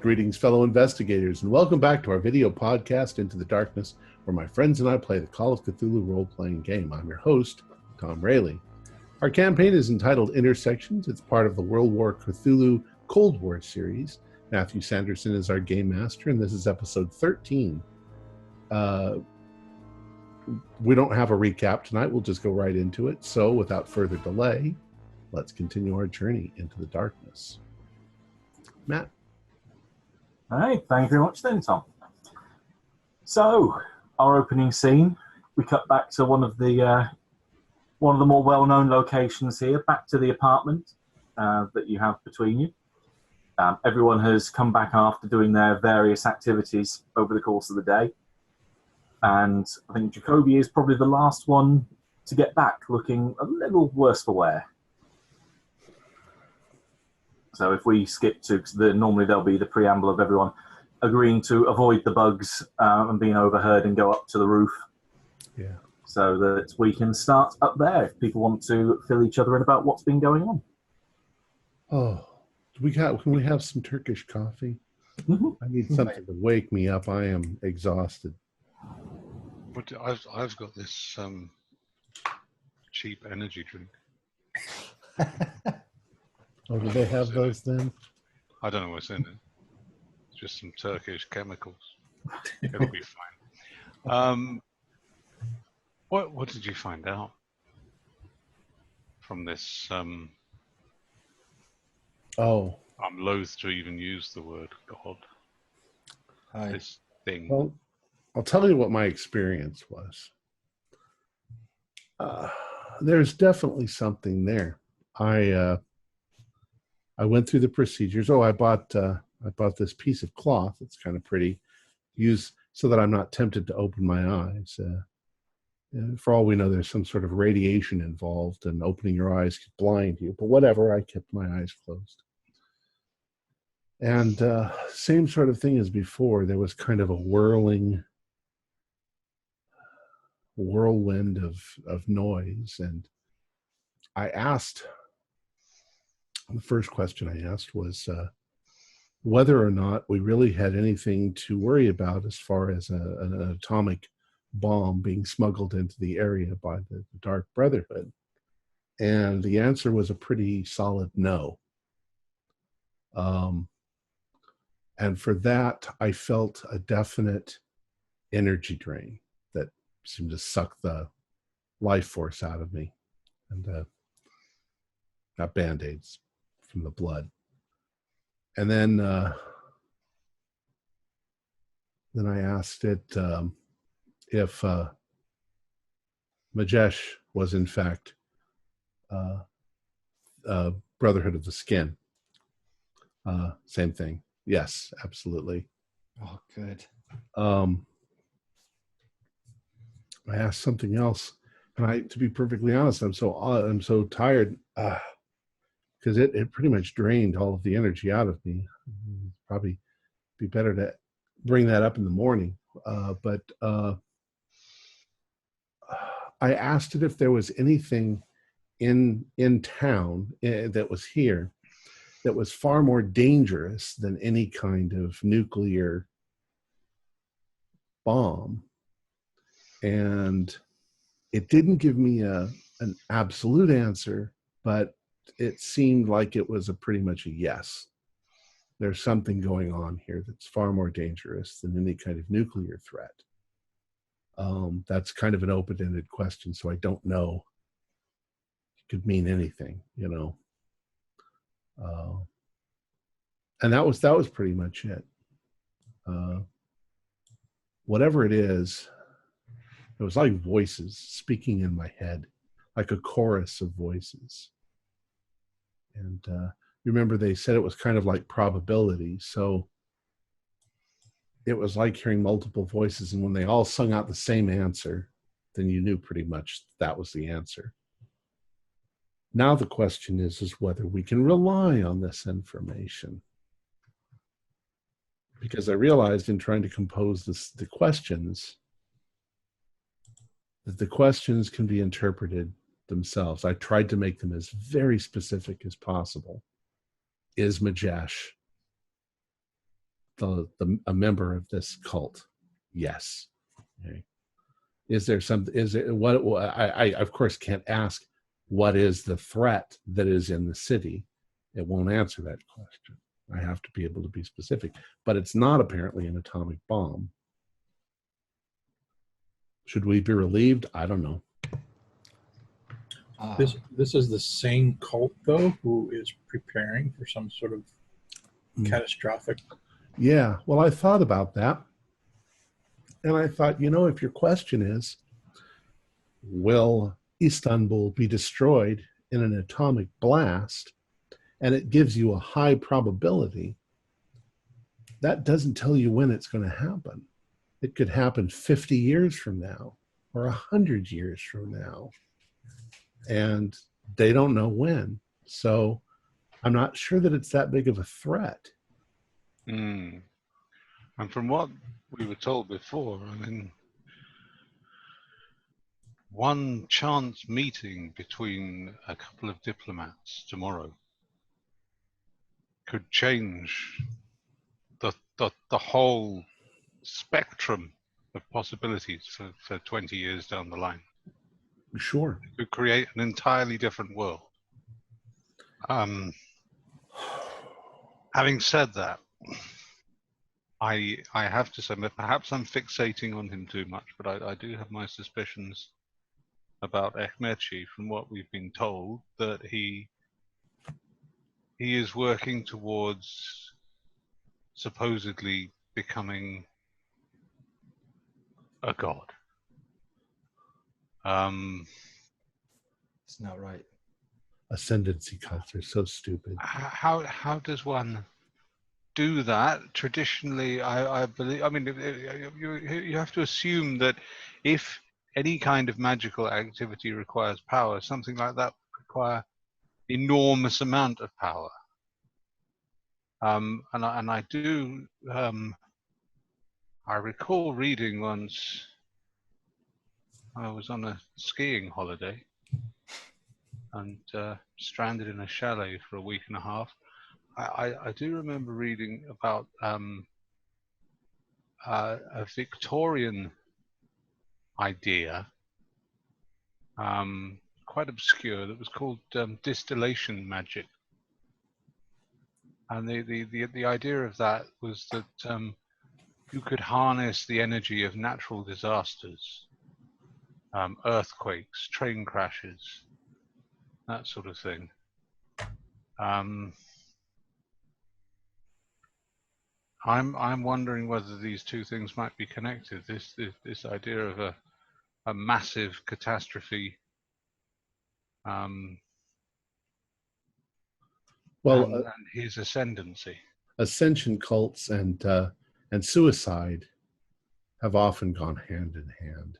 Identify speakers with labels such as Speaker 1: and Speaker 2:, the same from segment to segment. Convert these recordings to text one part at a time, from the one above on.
Speaker 1: Greetings, fellow investigators, and welcome back to our video podcast, Into the Darkness, where my friends and I play the Call of Cthulhu role-playing game. I'm your host, Tom Rayleigh. Our campaign is entitled Intersections. It's part of the World War Cthulhu Cold War series. Matthew Sanderson is our game master, and this is episode 13. We don't have a recap tonight. We'll just go right into it. So, without further delay, let's continue our journey into the darkness. Matt.
Speaker 2: Hey, thank you very much then, Tom. So, our opening scene, we cut back to one of the more well-known locations here, back to the apartment that you have between you. Everyone has come back after doing their various activities over the course of the day. And I think Jacoby is probably the last one to get back, looking a little worse for wear. So if we skip to, normally there'll be the preamble of everyone agreeing to avoid the bugs and being overheard and go up to the roof.
Speaker 1: Yeah.
Speaker 2: So that we can start up there if people want to fill each other in about what's been going on.
Speaker 1: Oh, can we have some Turkish coffee?
Speaker 2: Mm-hmm.
Speaker 1: I need something to wake me up. I am exhausted.
Speaker 3: But I've got this cheap energy drink.
Speaker 1: Oh, do they have those then?
Speaker 3: I don't know what's in it. It's just some Turkish chemicals. It'll be fine. What did you find out from this? I'm loath to even use the word God.
Speaker 4: Hi.
Speaker 3: This thing.
Speaker 1: Well, I'll tell you what my experience was. There's definitely something there. I went through the procedures. I bought this piece of cloth. It's kind of pretty. Use so that I'm not tempted to open my eyes. For all we know, there's some sort of radiation involved, and opening your eyes could blind you. But whatever, I kept my eyes closed. And same sort of thing as before. There was kind of a whirlwind of noise, and I asked. The first question I asked was whether or not we really had anything to worry about as far as an atomic bomb being smuggled into the area by the Dark Brotherhood. And the answer was a pretty solid no. And for that, I felt a definite energy drain that seemed to suck the life force out of me. And got Band-Aids from the blood. And then I asked it if Majesh was in fact Brotherhood of the Skin. Same thing. Yes, absolutely.
Speaker 4: Oh, good.
Speaker 1: I asked something else, and to be perfectly honest, I'm so tired. Because it pretty much drained all of the energy out of me. Probably be better to bring that up in the morning. But I asked it if there was anything in town that was here that was far more dangerous than any kind of nuclear bomb. And it didn't give me an absolute answer, but it seemed like it was pretty much a yes. There's something going on here that's far more dangerous than any kind of nuclear threat. That's kind of an open-ended question, so I don't know. It could mean anything, you know. And that was pretty much it. Whatever it is, it was like voices speaking in my head, like a chorus of voices. And remember, they said it was kind of like probability. So it was like hearing multiple voices. And when they all sung out the same answer, then you knew pretty much that was the answer. Now the question is whether we can rely on this information. Because I realized in trying to compose the questions, that the questions can be interpreted themselves. I tried to make them as very specific as possible. Is Majesh a member of this cult? Yes. Okay. Is there something? Is it what? I of course can't ask what is the threat that is in the city. It won't answer that question. I have to be able to be specific. But it's not apparently an atomic bomb. Should we be relieved? I don't know.
Speaker 5: This is the same cult, though, who is preparing for some sort of catastrophic.
Speaker 1: Yeah, well, I thought about that. And I thought, if your question is, will Istanbul be destroyed in an atomic blast, and it gives you a high probability, that doesn't tell you when it's going to happen. It could happen 50 years from now or 100 years from now. And they don't know when. So I'm not sure that it's that big of a threat.
Speaker 3: And from what we were told before, one chance meeting between a couple of diplomats tomorrow could change the whole spectrum of possibilities for 20 years down the line.
Speaker 1: Sure.
Speaker 3: It could create an entirely different world. Having said that, I have to say that perhaps I'm fixating on him too much, but I do have my suspicions about Ekmechi from what we've been told, that he is working towards supposedly becoming a god.
Speaker 4: It's not right.
Speaker 1: Ascendancy cults are so stupid.
Speaker 3: How does one do that? Traditionally, I believe. You have to assume that if any kind of magical activity requires power, something like that would require enormous amount of power. And I do. I recall reading once. I was on a skiing holiday and stranded in a chalet for a week and a half. I do remember reading about a Victorian idea, quite obscure, that was called distillation magic. And the idea of that was that you could harness the energy of natural disasters, earthquakes, train crashes, that sort of thing. I'm wondering whether these two things might be connected. This idea of a massive catastrophe, and his ascendancy.
Speaker 1: Ascension cults and suicide have often gone hand in hand.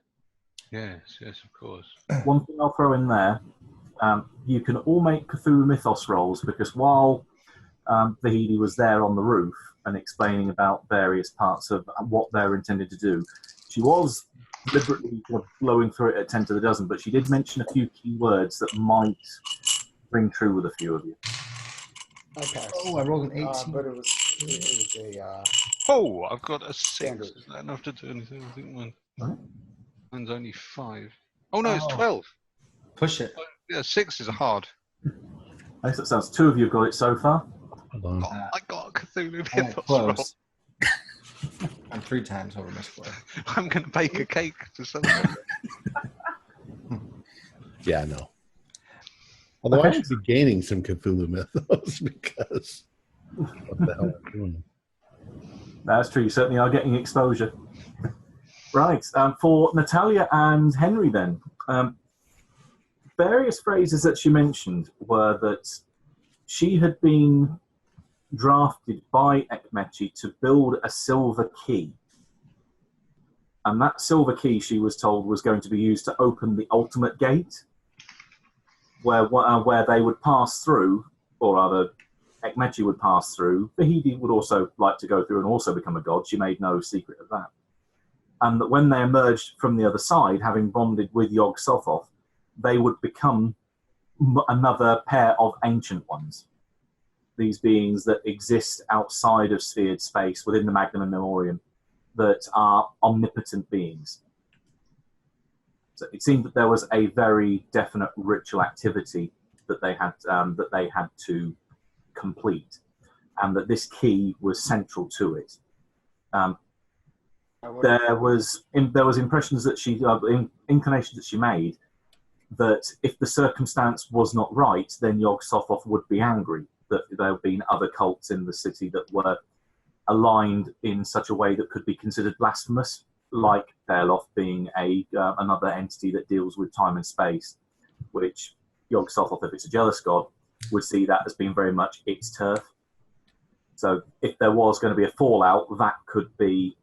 Speaker 3: Yes, of course.
Speaker 2: One thing I'll throw in there, you can all make Cthulhu Mythos rolls, because while Vahidi was there on the roof and explaining about various parts of what they're intended to do, she was deliberately blowing through it at 10 to the dozen, but she did mention a few key words that might ring true with a few of you.
Speaker 6: I passed.
Speaker 4: Oh, I rolled an 18.
Speaker 6: But it was a
Speaker 3: Oh, I've got a 6.
Speaker 6: Standard.
Speaker 3: Is that enough to do anything? I think
Speaker 2: Right.
Speaker 3: mine's only 5. Oh no, it's 12.
Speaker 4: Push it.
Speaker 3: Yeah, 6 is hard.
Speaker 2: I guess that sounds 2 of you have got it so far.
Speaker 1: Hold on.
Speaker 3: I got a Cthulhu
Speaker 4: Yeah,
Speaker 3: Mythos roll.
Speaker 4: close. I'm 3 times over my score.
Speaker 3: I'm going to bake a cake to celebrate.
Speaker 1: Yeah, no. Although I should be gaining some Cthulhu Mythos because what the hell am I doing?
Speaker 2: That's true. You certainly are getting exposure. Right. For Natalia and Henry, then, various phrases that she mentioned were that she had been drafted by Ekmechi to build a silver key. And that silver key, she was told, was going to be used to open the ultimate gate, where they would pass through, or rather, Ekmechi would pass through. Vahidi would also like to go through and also become a god. She made no secret of that. And that when they emerged from the other side, having bonded with Yog Sothoth, they would become another pair of ancient ones. these beings that exist outside of sphered space within the Magnum Memoriam that are omnipotent beings. So it seemed that there was a very definite ritual activity that they had to complete, and that this key was central to it. There was impressions that she, inclinations that she made, that if the circumstance was not right, then Yog-Sothoth would be angry that there had been other cults in the city that were aligned in such a way that could be considered blasphemous, like Beorloth being another entity that deals with time and space, which Yog-Sothoth, if it's a jealous god, would see that as being very much its turf. So if there was going to be a fallout, that could be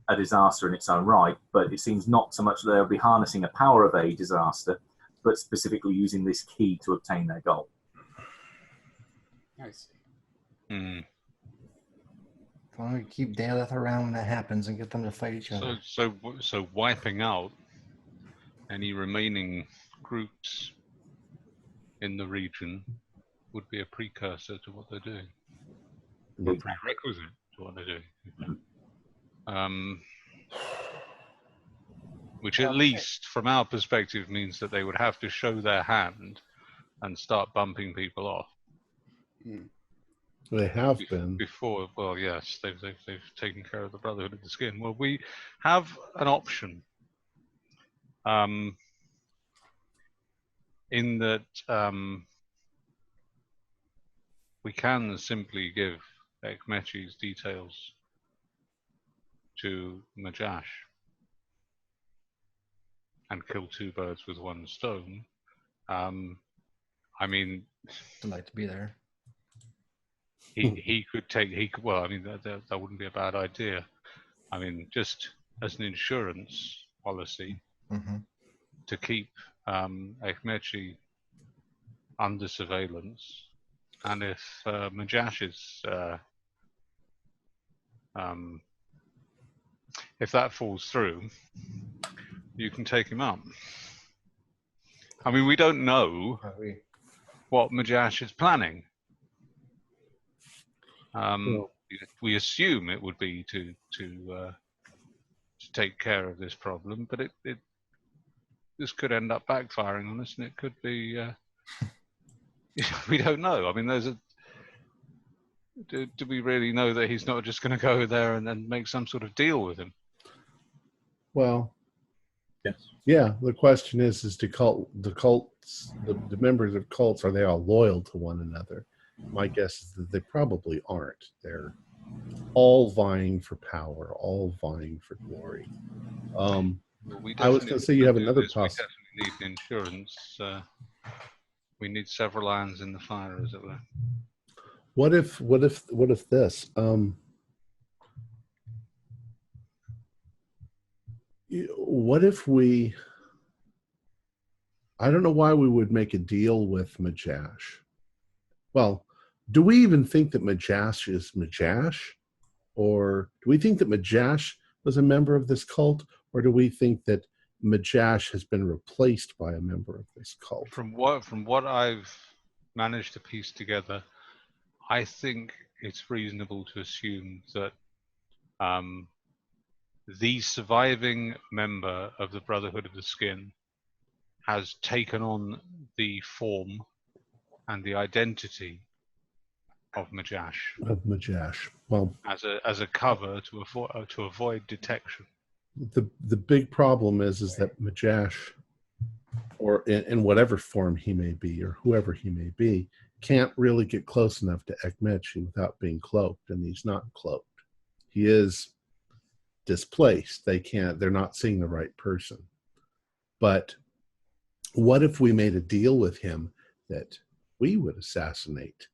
Speaker 2: a disaster in its own right, but it seems not so much that they'll be harnessing a power of a disaster, but specifically using this key to obtain their goal.
Speaker 6: I see.
Speaker 3: Hmm.
Speaker 4: Why don't we keep Daleth around when that happens and get them to fight each other?
Speaker 3: So wiping out any remaining groups in the region would be a precursor to what they're doing, or a prerequisite to what they're doing. Which at least from our perspective means that they would have to show their hand and start bumping people off.
Speaker 1: They have been.
Speaker 3: Before, well, yes, they've taken care of the Brotherhood of the Skin. Well, we have an option. In that we can simply give Ekmechi's details to Majash and kill two birds with one stone. I mean,
Speaker 4: I'd like to be there.
Speaker 3: he could take, well, I mean, that wouldn't be a bad idea. I mean, just as an insurance policy to keep Ekmechi under surveillance, and if Majash is if that falls through, you can take him up. I mean, we don't know what Majash is planning. We assume it would be to take care of this problem, but this could end up backfiring on us, and it could be. We don't know. I mean, do we really know that he's not just going to go there and then make some sort of deal with him?
Speaker 1: Well,
Speaker 5: Yes.
Speaker 1: yeah. The question is the cults, the members of cults, are they all loyal to one another? My guess is that they probably aren't. They're all vying for power, all vying for glory. I was going to say you have another possibility.
Speaker 3: We definitely need insurance. We need several irons in the fire, as it were.
Speaker 1: What if this? What if we? I don't know why we would make a deal with Majash. Well, do we even think that Majash is Majash? Or do we think that Majash was a member of this cult? Or do we think that Majash has been replaced by a member of this cult?
Speaker 3: From what I've managed to piece together, I think it's reasonable to assume that the surviving member of the Brotherhood of the Skin has taken on the form and the identity of Majash.
Speaker 1: Well,
Speaker 3: as a cover to avoid detection.
Speaker 1: The big problem is that Majash, or in whatever form he may be, or whoever he may be, can't really get close enough to Ekmechi without being cloaked, and he's not cloaked. He is displaced. They're not seeing the right person. But what if we made a deal with him that we would assassinate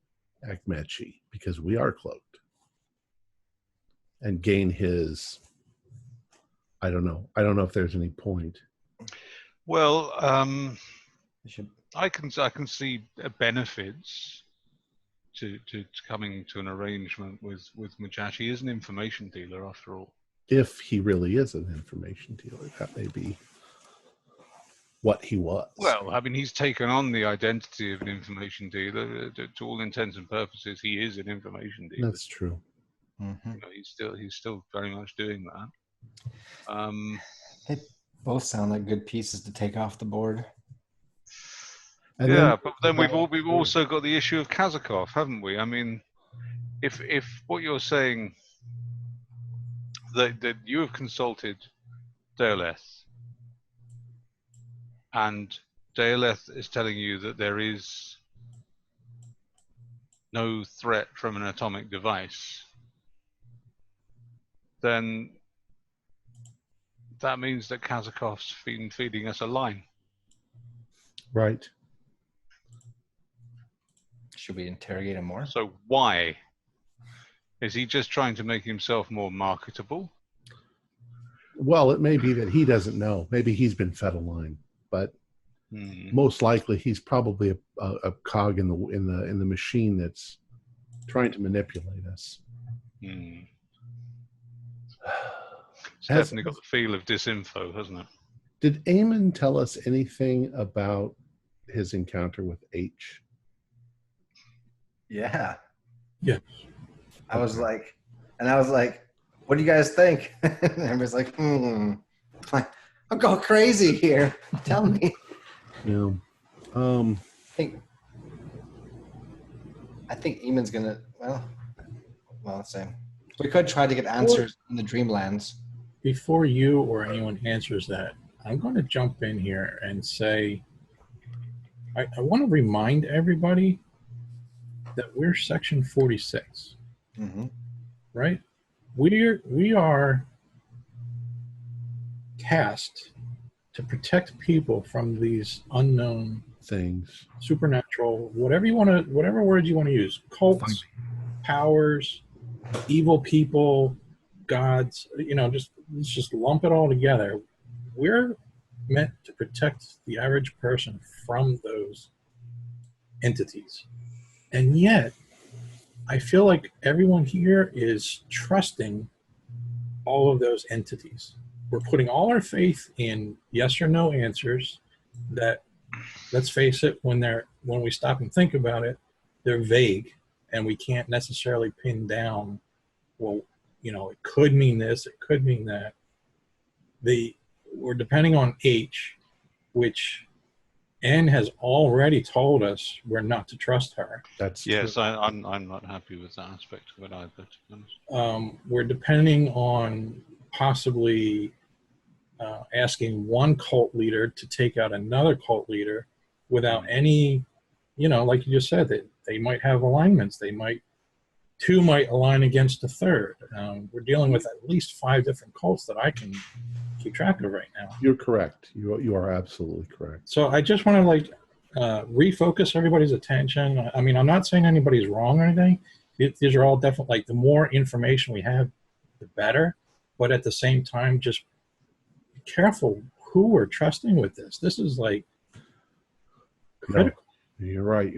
Speaker 1: Ekmechi because we are cloaked and gain his, I don't know if there's any point.
Speaker 3: Well, I can see benefits to coming to an arrangement with Majash. He is an information dealer after all.
Speaker 1: If he really is an information dealer, that may be. what he was.
Speaker 3: Well, I mean, he's taken on the identity of an information dealer. To all intents and purposes, he is an information dealer.
Speaker 1: That's true.
Speaker 4: Mm-hmm.
Speaker 3: You know, he's still very much doing that.
Speaker 4: They both sound like good pieces to take off the board.
Speaker 1: And
Speaker 3: yeah, but then we've also got the issue of Kazakov, haven't we? I mean, if what you're saying that you have consulted Deoleth, and Deoleth is telling you that there is no threat from an atomic device, then that means that Kazakov's been feeding us a line.
Speaker 1: Right.
Speaker 4: Should we interrogate him more?
Speaker 3: So why? Is he just trying to make himself more marketable?
Speaker 1: Well, it may be that he doesn't know. Maybe he's been fed a line, but most likely he's probably a cog in the machine that's trying to manipulate us.
Speaker 3: It's definitely got the feel of disinfo, hasn't it?
Speaker 1: Did Eamon tell us anything about his encounter with H?
Speaker 4: Yeah.
Speaker 5: Yeah.
Speaker 4: I was like, what do you guys think? And everybody's like, I'm going crazy here. Tell me.
Speaker 1: Yeah.
Speaker 4: I think Eamon's gonna. Well, let's see. We could try to get answers in the Dreamlands.
Speaker 5: Before you or anyone answers that, I'm going to jump in here and say, I want to remind everybody that we're Section 46, right? We are tasked to protect people from these unknown
Speaker 1: Things,
Speaker 5: supernatural, whatever words you want to use, cults, powers, evil people, gods. Let's just lump it all together. We're meant to protect the average person from those entities, and yet I feel like everyone here is trusting all of those entities. We're putting all our faith in yes or no answers that, let's face it, when we stop and think about it, they're vague and we can't necessarily pin down, well, it could mean this, it could mean that. We're depending on H, which Anne has already told us we're not to trust her.
Speaker 1: That's
Speaker 3: yes,
Speaker 1: true.
Speaker 3: I'm not happy with that aspect of it either, to be honest.
Speaker 5: We're depending on possibly asking one cult leader to take out another cult leader without any, like you just said, that they might have alignments. Two might align against a third. We're dealing with at least 5 different cults that I can keep track of right now.
Speaker 1: You're correct. You are absolutely correct.
Speaker 5: So I just want to refocus everybody's attention. I mean, I'm not saying anybody's wrong or anything. These are all definitely, the more information we have, the better. But at the same time, just be careful who we're trusting with this. This is critical.
Speaker 1: No, you're right.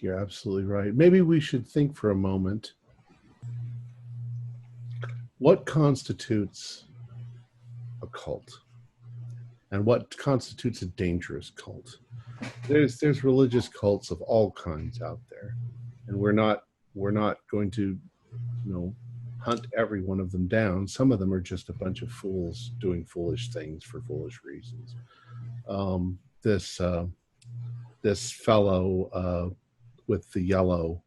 Speaker 1: You're absolutely right. Maybe we should think for a moment. What constitutes a cult? And what constitutes a dangerous cult? There's religious cults of all kinds out there. And we're not going to, hunt every one of them down. Some of them are just a bunch of fools doing foolish things for foolish reasons. This fellow with the yellow,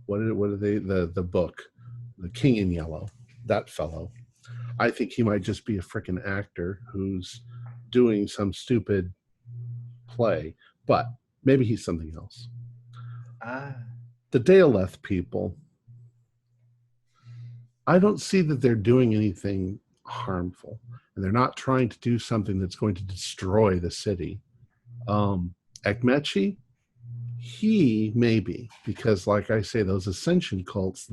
Speaker 1: what are they? The book, The King in Yellow. That fellow, I think he might just be a frickin' actor who's doing some stupid play, but maybe he's something else. The Daleth people, I don't see that they're doing anything harmful, and they're not trying to do something that's going to destroy the city. Ekmechi, he maybe, because like I say, those ascension cults,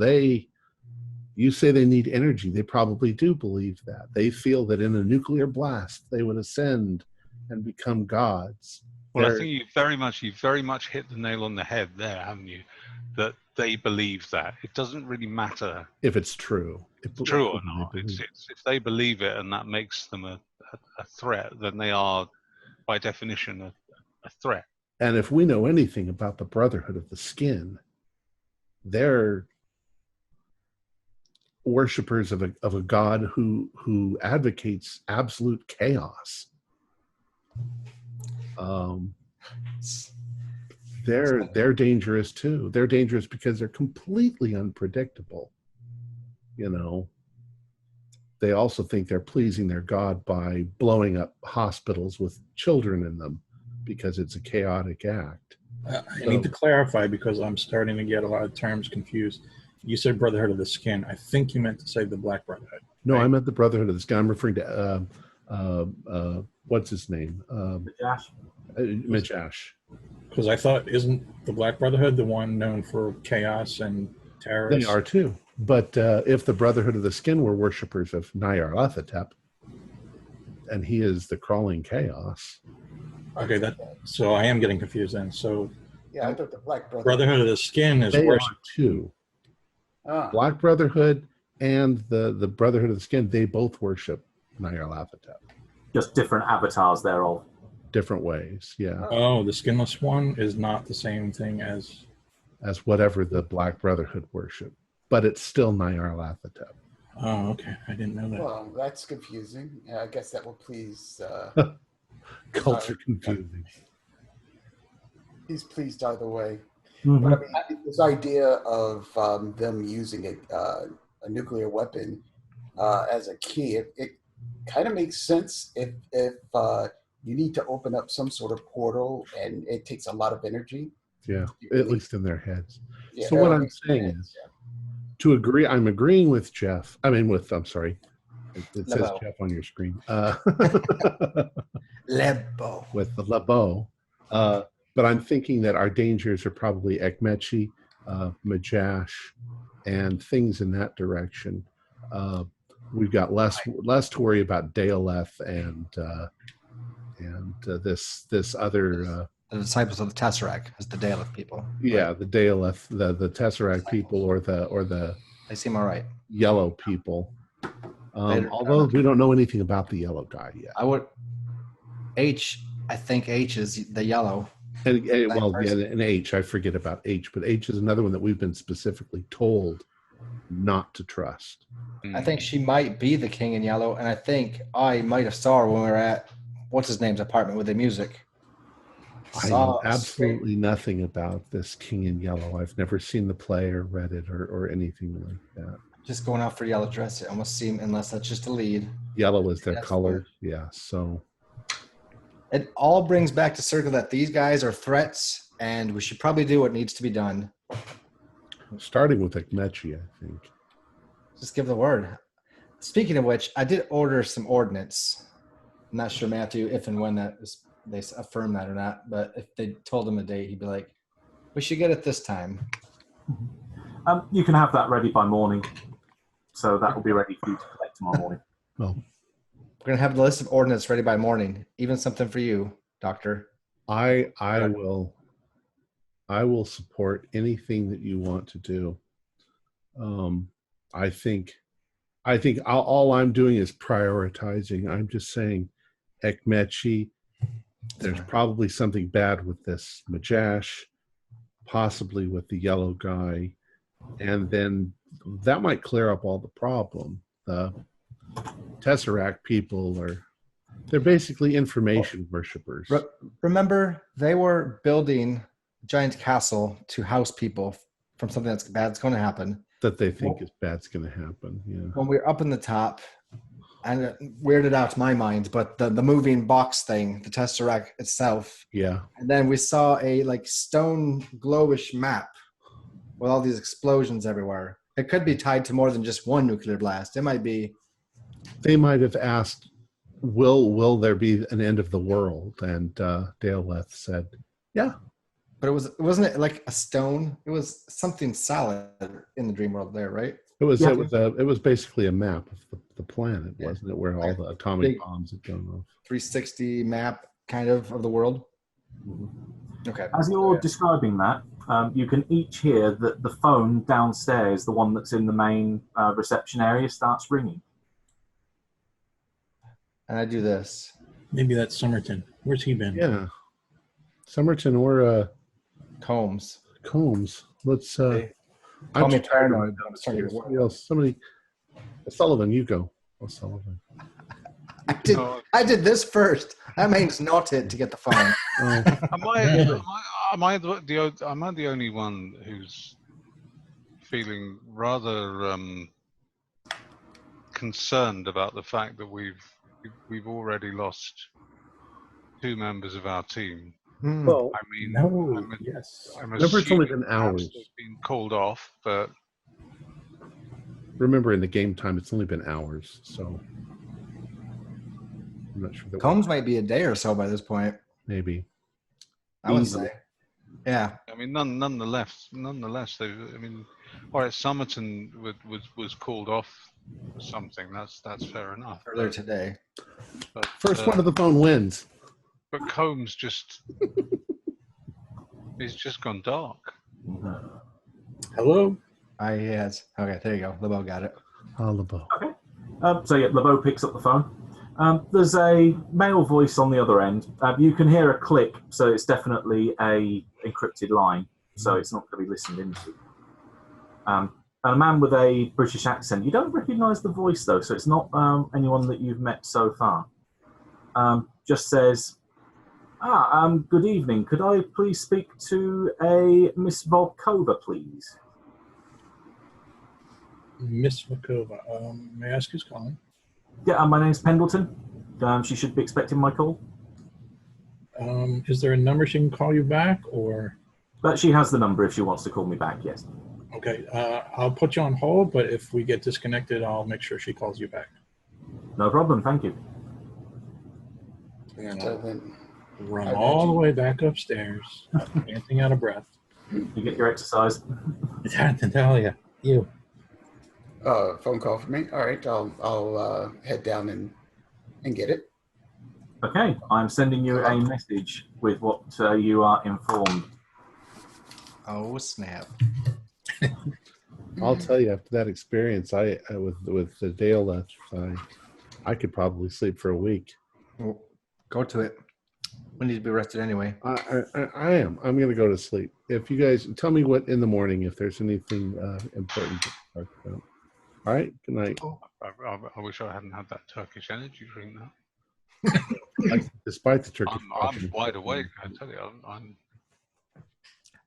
Speaker 1: you say they need energy, they probably do believe that. They feel that in a nuclear blast they would ascend and become gods.
Speaker 3: Well, I think you very much hit the nail on the head there, haven't you? That they believe that. It doesn't really matter
Speaker 1: if it's true.
Speaker 3: True or not. It's if they believe it and that makes them a a threat, then they are, by definition, a threat.
Speaker 1: And if we know anything about the Brotherhood of the Skin, they're worshippers of a god who advocates absolute chaos. They're dangerous too. They're dangerous because they're completely unpredictable. You know, they also think they're pleasing their god by blowing up hospitals with children in them because it's a chaotic act.
Speaker 5: I need to clarify because I'm starting to get a lot of terms confused. You said Brotherhood of the Skin. I think you meant to say the Black Brotherhood.
Speaker 1: No,
Speaker 5: right?
Speaker 1: I meant the Brotherhood of the Skin. I'm referring to what's his name? Majash.
Speaker 5: Because I thought, isn't the Black Brotherhood the one known for chaos and terrorists?
Speaker 1: They are too. But if the Brotherhood of the Skin were worshippers of Nyarlathotep, and he is the crawling chaos.
Speaker 5: Okay, so I am getting confused then. So
Speaker 6: Yeah, I thought the Black
Speaker 5: Brotherhood of the Skin is
Speaker 1: They
Speaker 5: worship.
Speaker 1: are too.
Speaker 6: Ah,
Speaker 1: Black Brotherhood and the Brotherhood of the Skin, they both worship Nyarlathotep.
Speaker 2: Just different avatars thereof.
Speaker 1: Different ways, yeah.
Speaker 5: Oh, the skinless one is not the same thing as.
Speaker 1: As whatever the Black Brotherhood worship. But it's still Nyarlathotep.
Speaker 5: Oh, okay. I didn't know that.
Speaker 6: well, that's confusing. I guess that will please.
Speaker 1: Culture confusing.
Speaker 6: He's pleased either way.
Speaker 2: Mhm.
Speaker 6: But I mean, this idea of them using a nuclear weapon as a key, it kind of makes sense if you need to open up some sort of portal and it takes a lot of energy.
Speaker 1: Yeah, at least in their heads.
Speaker 6: Yeah,
Speaker 1: So what
Speaker 6: that
Speaker 1: I'm
Speaker 6: makes
Speaker 1: saying
Speaker 6: sense,
Speaker 1: is, I'm agreeing with Jeff. I'm sorry. It says
Speaker 4: Lebo.
Speaker 1: Jeff on your screen.
Speaker 4: Lebo.
Speaker 1: With the Labo. But I'm thinking that our dangers are probably Ekmechi, Majash, and things in that direction. We've got less to worry about Daleth and this other
Speaker 4: The disciples of the Tesseract as the Daleth people.
Speaker 1: the Daleth, the Tesseract people, or the
Speaker 4: They seem all right.
Speaker 1: yellow people.
Speaker 4: Later-
Speaker 1: Although we don't know anything about the yellow guy yet.
Speaker 4: I think H is the yellow.
Speaker 1: And
Speaker 4: person.
Speaker 1: and H, I forget about H, but H is another one that we've been specifically told not to trust.
Speaker 4: I think she might be the king in yellow, and I think I might have saw her when we were at what's his name's apartment with the music.
Speaker 1: I know absolutely nothing about this King in Yellow. I've never seen the play or read it or anything like that.
Speaker 4: Just going out for yellow dress. It almost seemed, unless that's just a lead.
Speaker 1: Yellow is their
Speaker 4: That's
Speaker 1: color.
Speaker 4: weird.
Speaker 1: Yeah, so
Speaker 4: It all brings back to circle that these guys are threats, and we should probably do what needs to be done.
Speaker 1: starting with Ekmechi, I think.
Speaker 4: Just give the word. Speaking of which, I did order some ordnance. I'm not sure, Matthew, if and when they affirm that or not, but if they told him a date, he'd be like, we should get it this time.
Speaker 2: You can have that ready by morning. So that will be ready for you to collect tomorrow morning.
Speaker 1: Well,
Speaker 4: We're going to have the list of ordnance ready by morning. Even something for you, Doctor.
Speaker 1: I will support anything that you want to do. I think all I'm doing is prioritizing. I'm just saying, Ekmechi, there's probably something bad with this Majash, possibly with the yellow guy, and then that might clear up all the problem. The Tesseract people they're basically information worshippers.
Speaker 4: Remember, they were building a giant castle to house people from something that's bad's going to happen.
Speaker 1: That they think is bad's going to happen. Yeah.
Speaker 4: When we were up in the top, and it weirded out my mind, but the moving box thing, the Tesseract itself,
Speaker 1: Yeah.
Speaker 4: and then we saw a stone glowish map with all these explosions everywhere. It could be tied to more than just one nuclear blast. It might be.
Speaker 1: They might have asked, will there be an end of the world? And Daleth said, yeah.
Speaker 4: But wasn't it like a stone? It was something solid in the dream world there, right?
Speaker 1: It was
Speaker 2: Yeah.
Speaker 1: it was basically a map of the planet,
Speaker 4: Yeah.
Speaker 1: wasn't it? Where all the atomic
Speaker 4: Big-
Speaker 1: bombs had gone off.
Speaker 4: 360 map kind of the world. Okay.
Speaker 2: As you're describing that, you can each hear that the phone downstairs, the one that's in the main reception area, starts ringing.
Speaker 4: And I do this.
Speaker 5: Maybe that's Somerton. Where's he been?
Speaker 1: Yeah. Somerton or
Speaker 4: Combs.
Speaker 1: Combs. Let's.
Speaker 4: They
Speaker 1: I'm
Speaker 4: call me
Speaker 1: too tired to
Speaker 4: paranoid,
Speaker 1: run
Speaker 4: but I'm
Speaker 1: down the
Speaker 4: starting to
Speaker 1: stairs.
Speaker 4: work.
Speaker 1: Somebody else. Somebody. Sullivan, you go. Sullivan.
Speaker 4: I did this first. That means not it to get the phone.
Speaker 1: Oh,
Speaker 3: Am I the only one who's feeling rather concerned about the fact that we've already lost 2 members of our team?
Speaker 1: well,
Speaker 3: I mean,
Speaker 5: No. Yes.
Speaker 3: I'm
Speaker 1: remember, it's only
Speaker 3: assuming
Speaker 1: been
Speaker 3: perhaps
Speaker 1: hours.
Speaker 3: they've been called off, but
Speaker 1: Remember, in the game time, it's only been hours, so I'm not sure that
Speaker 4: Combs might be a day or so by this point.
Speaker 1: maybe.
Speaker 4: I would
Speaker 6: Easily.
Speaker 4: say. Yeah.
Speaker 3: I mean, nonetheless, they. I mean, all right, Somerton was called off for something. That's fair enough.
Speaker 4: Earlier today.
Speaker 3: But,
Speaker 1: First one to the phone wins.
Speaker 3: But Combs he's just gone dark.
Speaker 5: Hello?
Speaker 4: He has. Okay, there you go. LeBeau got it.
Speaker 1: Oliver.
Speaker 2: Okay. So yeah, LeBeau picks up the phone. There's a male voice on the other end. You can hear a click, so it's definitely a encrypted line, so it's not going to be listened into. And a man with a British accent. You don't recognise the voice though, so it's not anyone that you've met so far. Just says, good evening. Could I please speak to a Miss Volkova, please?
Speaker 5: Miss Makova. May I ask who's calling?
Speaker 2: Yeah, my name's Pendleton. She should be expecting my call.
Speaker 5: Is there a number she can call you back, or?
Speaker 2: But she has the number if she wants to call me back, yes.
Speaker 5: Okay, I'll put you on hold, but if we get disconnected, I'll make sure she calls you back.
Speaker 2: No problem, thank you.
Speaker 5: And
Speaker 6: So
Speaker 5: I'll
Speaker 6: then,
Speaker 5: run all the way back upstairs, panting out of breath.
Speaker 2: You get your exercise.
Speaker 5: It's hard to tell you. You.
Speaker 6: phone call for me. All right, I'll head down and get it.
Speaker 2: Okay, I'm sending you a message with what you are informed.
Speaker 4: Oh, snap.
Speaker 1: I'll tell you, after that experience, I with the Dale left, I could probably sleep for a week.
Speaker 4: Well, go to it. We need to be rested anyway.
Speaker 1: I am. I'm going to go to sleep. If you guys tell me what in the morning, if there's anything important to talk about. All right. Good night.
Speaker 3: I wish I hadn't had that Turkish energy drink now.
Speaker 1: Despite the Turkish,
Speaker 3: I'm wide awake. I tell you, I'm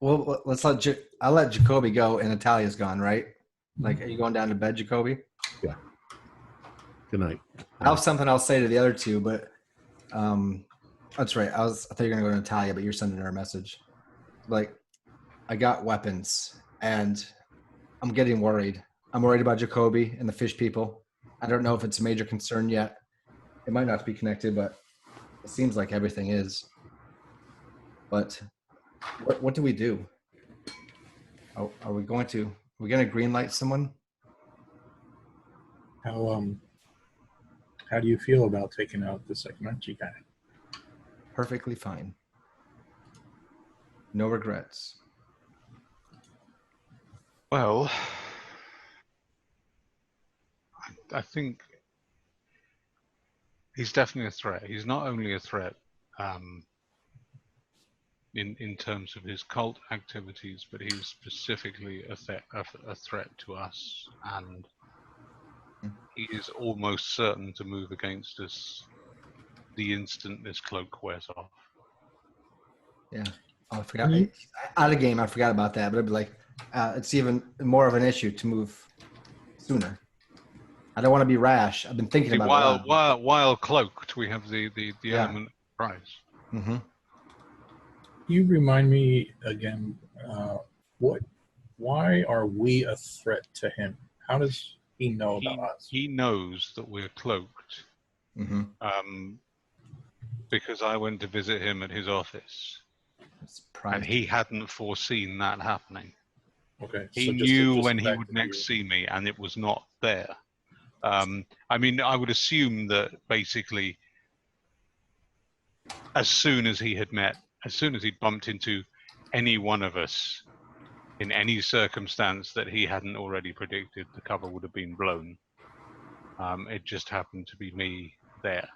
Speaker 4: Well, let's I'll let Jacoby go, and Natalia's gone, right? Like, are you going down to bed, Jacoby?
Speaker 1: Yeah. Good night.
Speaker 4: I have something I'll say to the other two, but that's right. I thought you were gonna go to Natalia, but you're sending her a message. Like, I got weapons, and I'm getting worried. I'm worried about Jacoby and the fish people. I don't know if it's a major concern yet. It might not be connected, but it seems like everything is. But what do we do? Are we going to green light someone?
Speaker 5: How do you feel about taking out the Sekmachi guy?
Speaker 4: Perfectly fine. No regrets.
Speaker 3: well. I think he's definitely a threat. He's not only a threat in terms of his cult activities, but he's specifically a threat to us, and he is almost certain to move against us the instant this cloak wears off.
Speaker 4: Yeah. Oh, I forgot. Out of game, I forgot about that, but it'd be like, it's even more of an issue to move sooner. I don't want to be rash. I've been thinking about it.
Speaker 3: While cloaked, we have the element of price.
Speaker 4: Mm-hmm.
Speaker 5: You remind me again. Why are we a threat to him? How does he know about us?
Speaker 3: He knows that we're cloaked.
Speaker 4: Mm-hmm.
Speaker 3: Because I went to visit him at his office, and he hadn't foreseen that happening.
Speaker 5: Okay.
Speaker 3: He knew when he would next see me, and it was not there. I mean, I would assume that basically, as soon as he'd bumped into any one of us in any circumstance that he hadn't already predicted, the cover would have been blown. It just happened to be me there.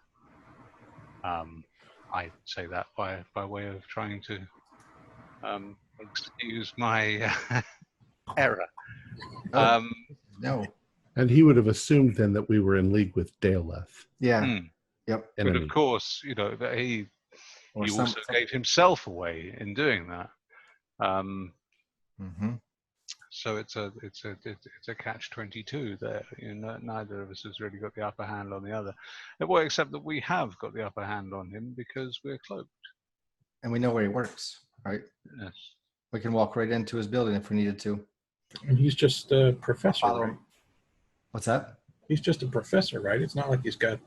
Speaker 3: I say that by way of trying to excuse my error.
Speaker 4: Oh, no.
Speaker 1: And he would have assumed then that we were in league with Daleth.
Speaker 4: Yeah. Yep.
Speaker 3: But of
Speaker 1: Enemy.
Speaker 3: course, that he also gave himself away in doing that. So it's a catch-22 there. Neither of us has really got the upper hand on the other. Well, except that we have got the upper hand on him because we're cloaked.
Speaker 4: And we know where he works, right?
Speaker 3: Yes.
Speaker 4: We can walk right into his building if we needed to.
Speaker 5: And he's just a professor,
Speaker 4: Follow
Speaker 5: right?
Speaker 4: him. What's that?
Speaker 5: He's just a professor, right? It's not like he's got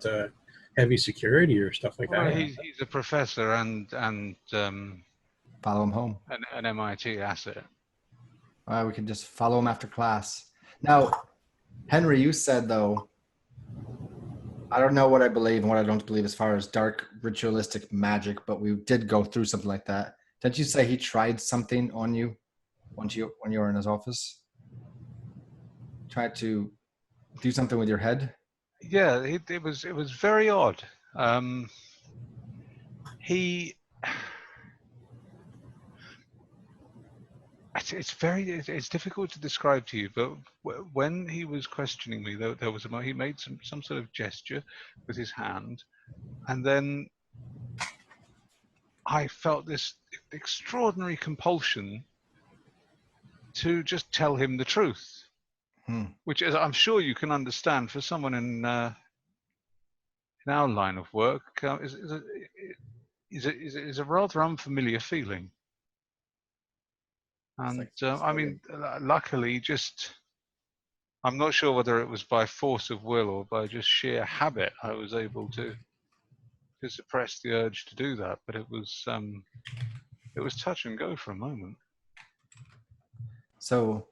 Speaker 5: heavy security or stuff like
Speaker 3: Well,
Speaker 5: that.
Speaker 3: he's a professor and
Speaker 4: Follow him home.
Speaker 3: an MIT asset.
Speaker 4: We can just follow him after class. Now, Henry, you said, though, I don't know what I believe and what I don't believe as far as dark ritualistic magic, but we did go through something like that. Didn't you say he tried something on you when you were in his office? Tried to do something with your head?
Speaker 3: Yeah, it was very odd. It's difficult to describe to you, but when he was questioning me, he made some sort of gesture with his hand, and then I felt this extraordinary compulsion to just tell him the truth, which is, I'm sure you can understand for someone in our line of work, is a rather unfamiliar feeling. And luckily, I'm not sure whether it was by force of will or by just sheer habit I was able to suppress the urge to do that. But it was touch and go for a moment.
Speaker 4: So,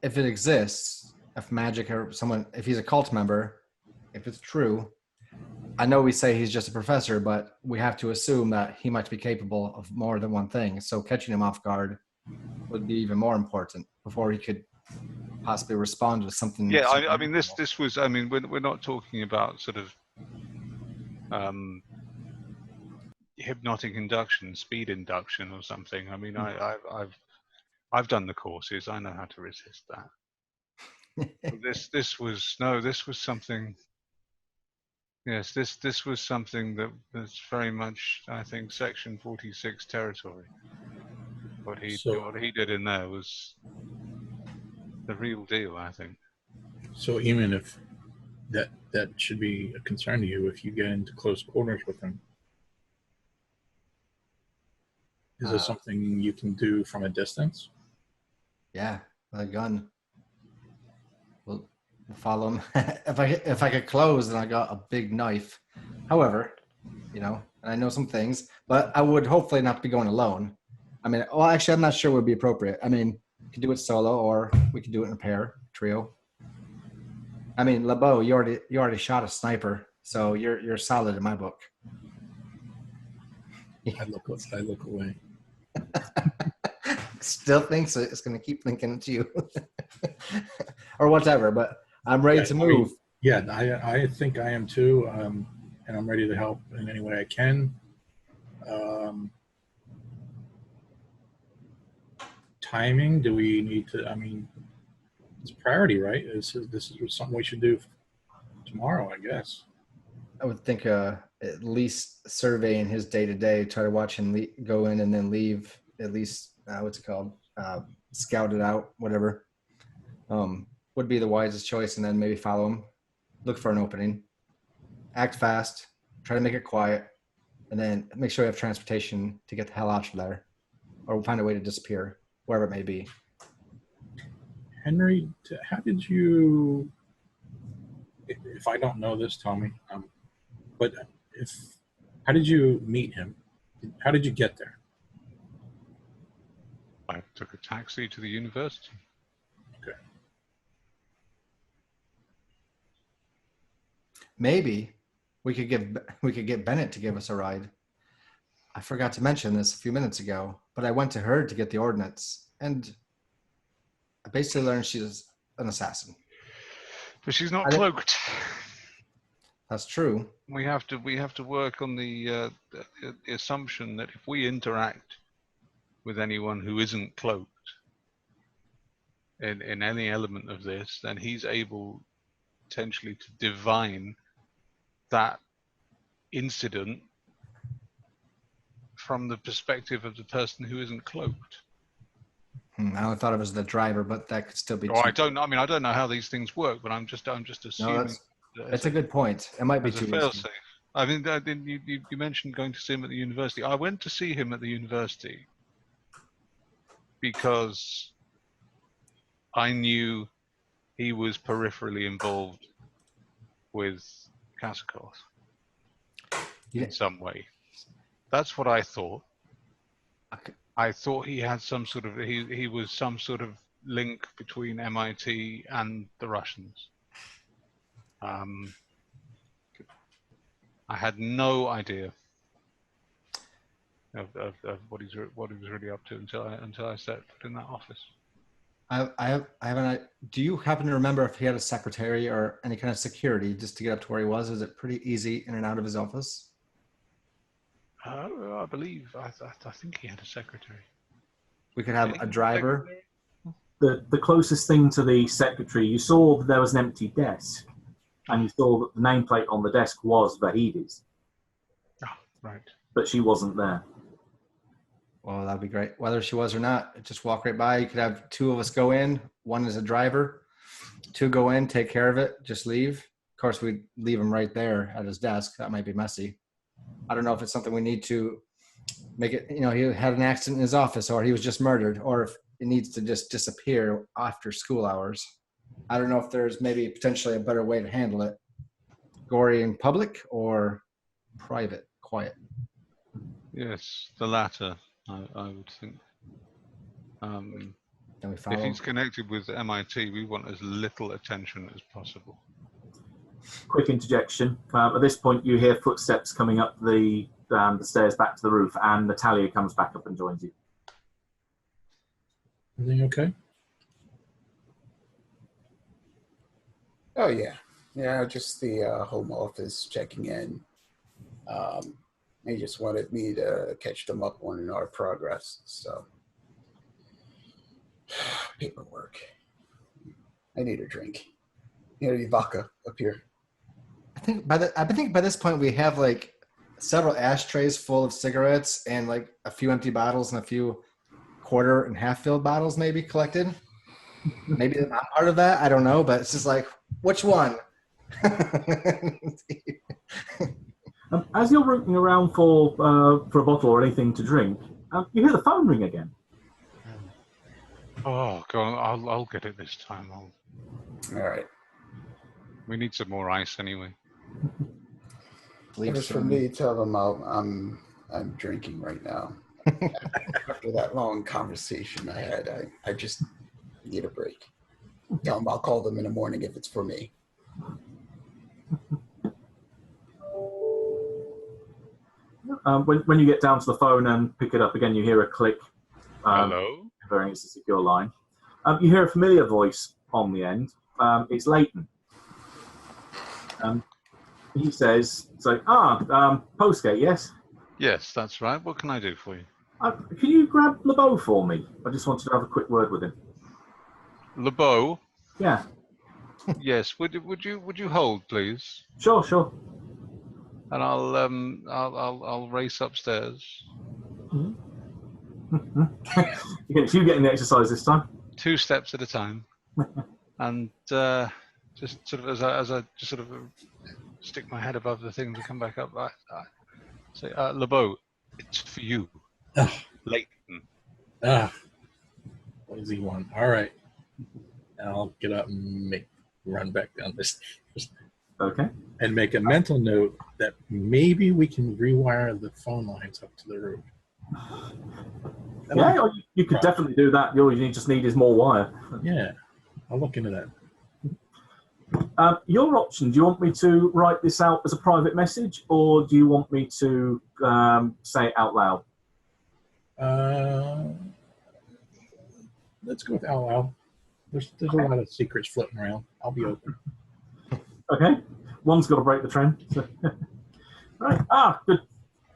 Speaker 4: if it exists, if magic or someone, if he's a cult member, if it's true, I know we say he's just a professor, but we have to assume that he might be capable of more than one thing. So catching him off guard would be even more important before he could possibly respond with something.
Speaker 3: Yeah, I mean, this was. I mean, we're not talking about sort of hypnotic induction, speed induction, or something. I mean, I've done the courses. I know how to resist that. This was something. Yes, this was something that was very much, I think, Section 46 territory. What he did in there was the real deal, I think.
Speaker 5: So even if that should be a concern to you, if you get into close quarters with him, is this something you can do from a distance?
Speaker 4: Yeah, with a gun. We'll follow him. if I could close, then I got a big knife. However, and I know some things, but I would hopefully not be going alone. I mean, well, actually, I'm not sure would be appropriate. I mean, we could do it solo, or we could do it in a pair, trio. I mean, LeBeau, you already shot a sniper, so you're solid in my book.
Speaker 5: I look away.
Speaker 4: Still thinks it's going to keep thinking it's you, or whatever. But I'm ready to move.
Speaker 5: I think I am too, and I'm ready to help in any way I can. Timing? Do we need to? I mean, it's a priority, right? This is something we should do tomorrow, I guess.
Speaker 4: I would think at least surveying his day to day, try to watch him go in and then leave. At least what's it called? Scout it out, whatever. Would be the wisest choice, and then maybe follow him, look for an opening, act fast, try to make it quiet, and then make sure you have transportation to get the hell out of there, or find a way to disappear, wherever it may be.
Speaker 5: Henry, how did you? If I don't know this, tell me. But how did you meet him? How did you get there?
Speaker 3: I took a taxi to the university.
Speaker 5: Okay.
Speaker 4: Maybe we could get Bennett to give us a ride. I forgot to mention this a few minutes ago, but I went to her to get the ordnance, and I basically learned she's an assassin.
Speaker 3: But she's not cloaked.
Speaker 4: That's true.
Speaker 3: We have to work on the assumption that if we interact with anyone who isn't cloaked in any element of this, then he's able potentially to divine that incident from the perspective of the person who isn't cloaked.
Speaker 4: I only thought it was the driver, but that could still be.
Speaker 3: I don't know how these things work, but I'm just assuming.
Speaker 4: No, that's a good point. It might be
Speaker 3: as
Speaker 4: too
Speaker 3: a fail-safe. I mean, you mentioned going to see him at the university. I went to see him at the university because I knew he was peripherally involved with Kasakoth in some way. That's what I thought.
Speaker 4: Okay.
Speaker 3: I thought he had some sort of he was some sort of link between MIT and the Russians. I had no idea of what he was really up to until I set foot in that office.
Speaker 4: I haven't. Do you happen to remember if he had a secretary or any kind of security just to get up to where he was? Is it pretty easy in and out of his office?
Speaker 3: I believe. I think he had a secretary.
Speaker 4: We could have a driver.
Speaker 2: The closest thing to the secretary, you saw that there was an empty desk, and you saw that the nameplate on the desk was Vahidi's.
Speaker 3: Oh, right.
Speaker 2: But she wasn't there.
Speaker 4: Well, that'd be great. Whether she was or not, just walk right by. You could have two of us go in. One is a driver. Two go in, take care of it, just leave. Of course, we'd leave him right there at his desk. That might be messy. I don't know if it's something we need to make it, he had an accident in his office, or he was just murdered, or if it needs to just disappear after school hours. I don't know if there's maybe potentially a better way to handle it. Gory in public or private, quiet?
Speaker 3: Yes, the latter, I would think. If he's connected with MIT, we want as little attention as possible.
Speaker 2: Quick interjection. At this point, you hear footsteps coming up the stairs back to the roof, and Natalia comes back up and joins you.
Speaker 5: Everything okay?
Speaker 6: Oh, yeah. Yeah, just the home office checking in. They just wanted me to catch them up on our progress, so. Paperwork. I need a drink. Need vodka up here.
Speaker 4: I think by this point we have like several ashtrays full of cigarettes and like a few empty bottles and a few quarter and half filled bottles maybe collected. Maybe I'm not part of that. I don't know, but it's just like, which one?
Speaker 2: As you're rooting around for a bottle or anything to drink, you hear the phone ring again.
Speaker 3: Oh, go on. I'll get it this time.
Speaker 6: All right.
Speaker 3: We need some more ice anyway.
Speaker 6: If it's for me, tell them I'm drinking right now. After that long conversation I had, I just need a break. Tell them I'll call them in the morning if it's for me.
Speaker 2: When you get down to the phone and pick it up again, you hear a click.
Speaker 3: Hello?
Speaker 2: Very it's a secure line. You hear a familiar voice on the end. It's Leighton. He says, Postgate, yes?
Speaker 3: Yes, that's right. What can I do for you?
Speaker 2: Can you grab LeBeau for me? I just wanted to have a quick word with him.
Speaker 3: LeBeau?
Speaker 2: Yeah.
Speaker 3: Yes. Would you hold, please?
Speaker 2: Sure.
Speaker 3: And I'll race upstairs.
Speaker 2: Mm-hmm. You getting the exercise this time?
Speaker 3: 2 steps at a time, and just sort of as I just sort of stick my head above the thing to come back up. I say, LeBeau, it's for you, Leighton.
Speaker 5: Lazy one. All right, and I'll get up and run back down the stairs.
Speaker 2: Okay.
Speaker 5: And make a mental note that maybe we can rewire the phone lines up to the roof.
Speaker 2: Yeah, you could definitely do that. All you just need is more wire.
Speaker 5: Yeah, I'll look into
Speaker 2: that. Your option, do you want me to write this out as a private message, or do you want me to say it out loud?
Speaker 5: Let's go with out loud. There's a lot of secrets floating around. I'll be open.
Speaker 2: Okay. One's got to break the trend. So. Right.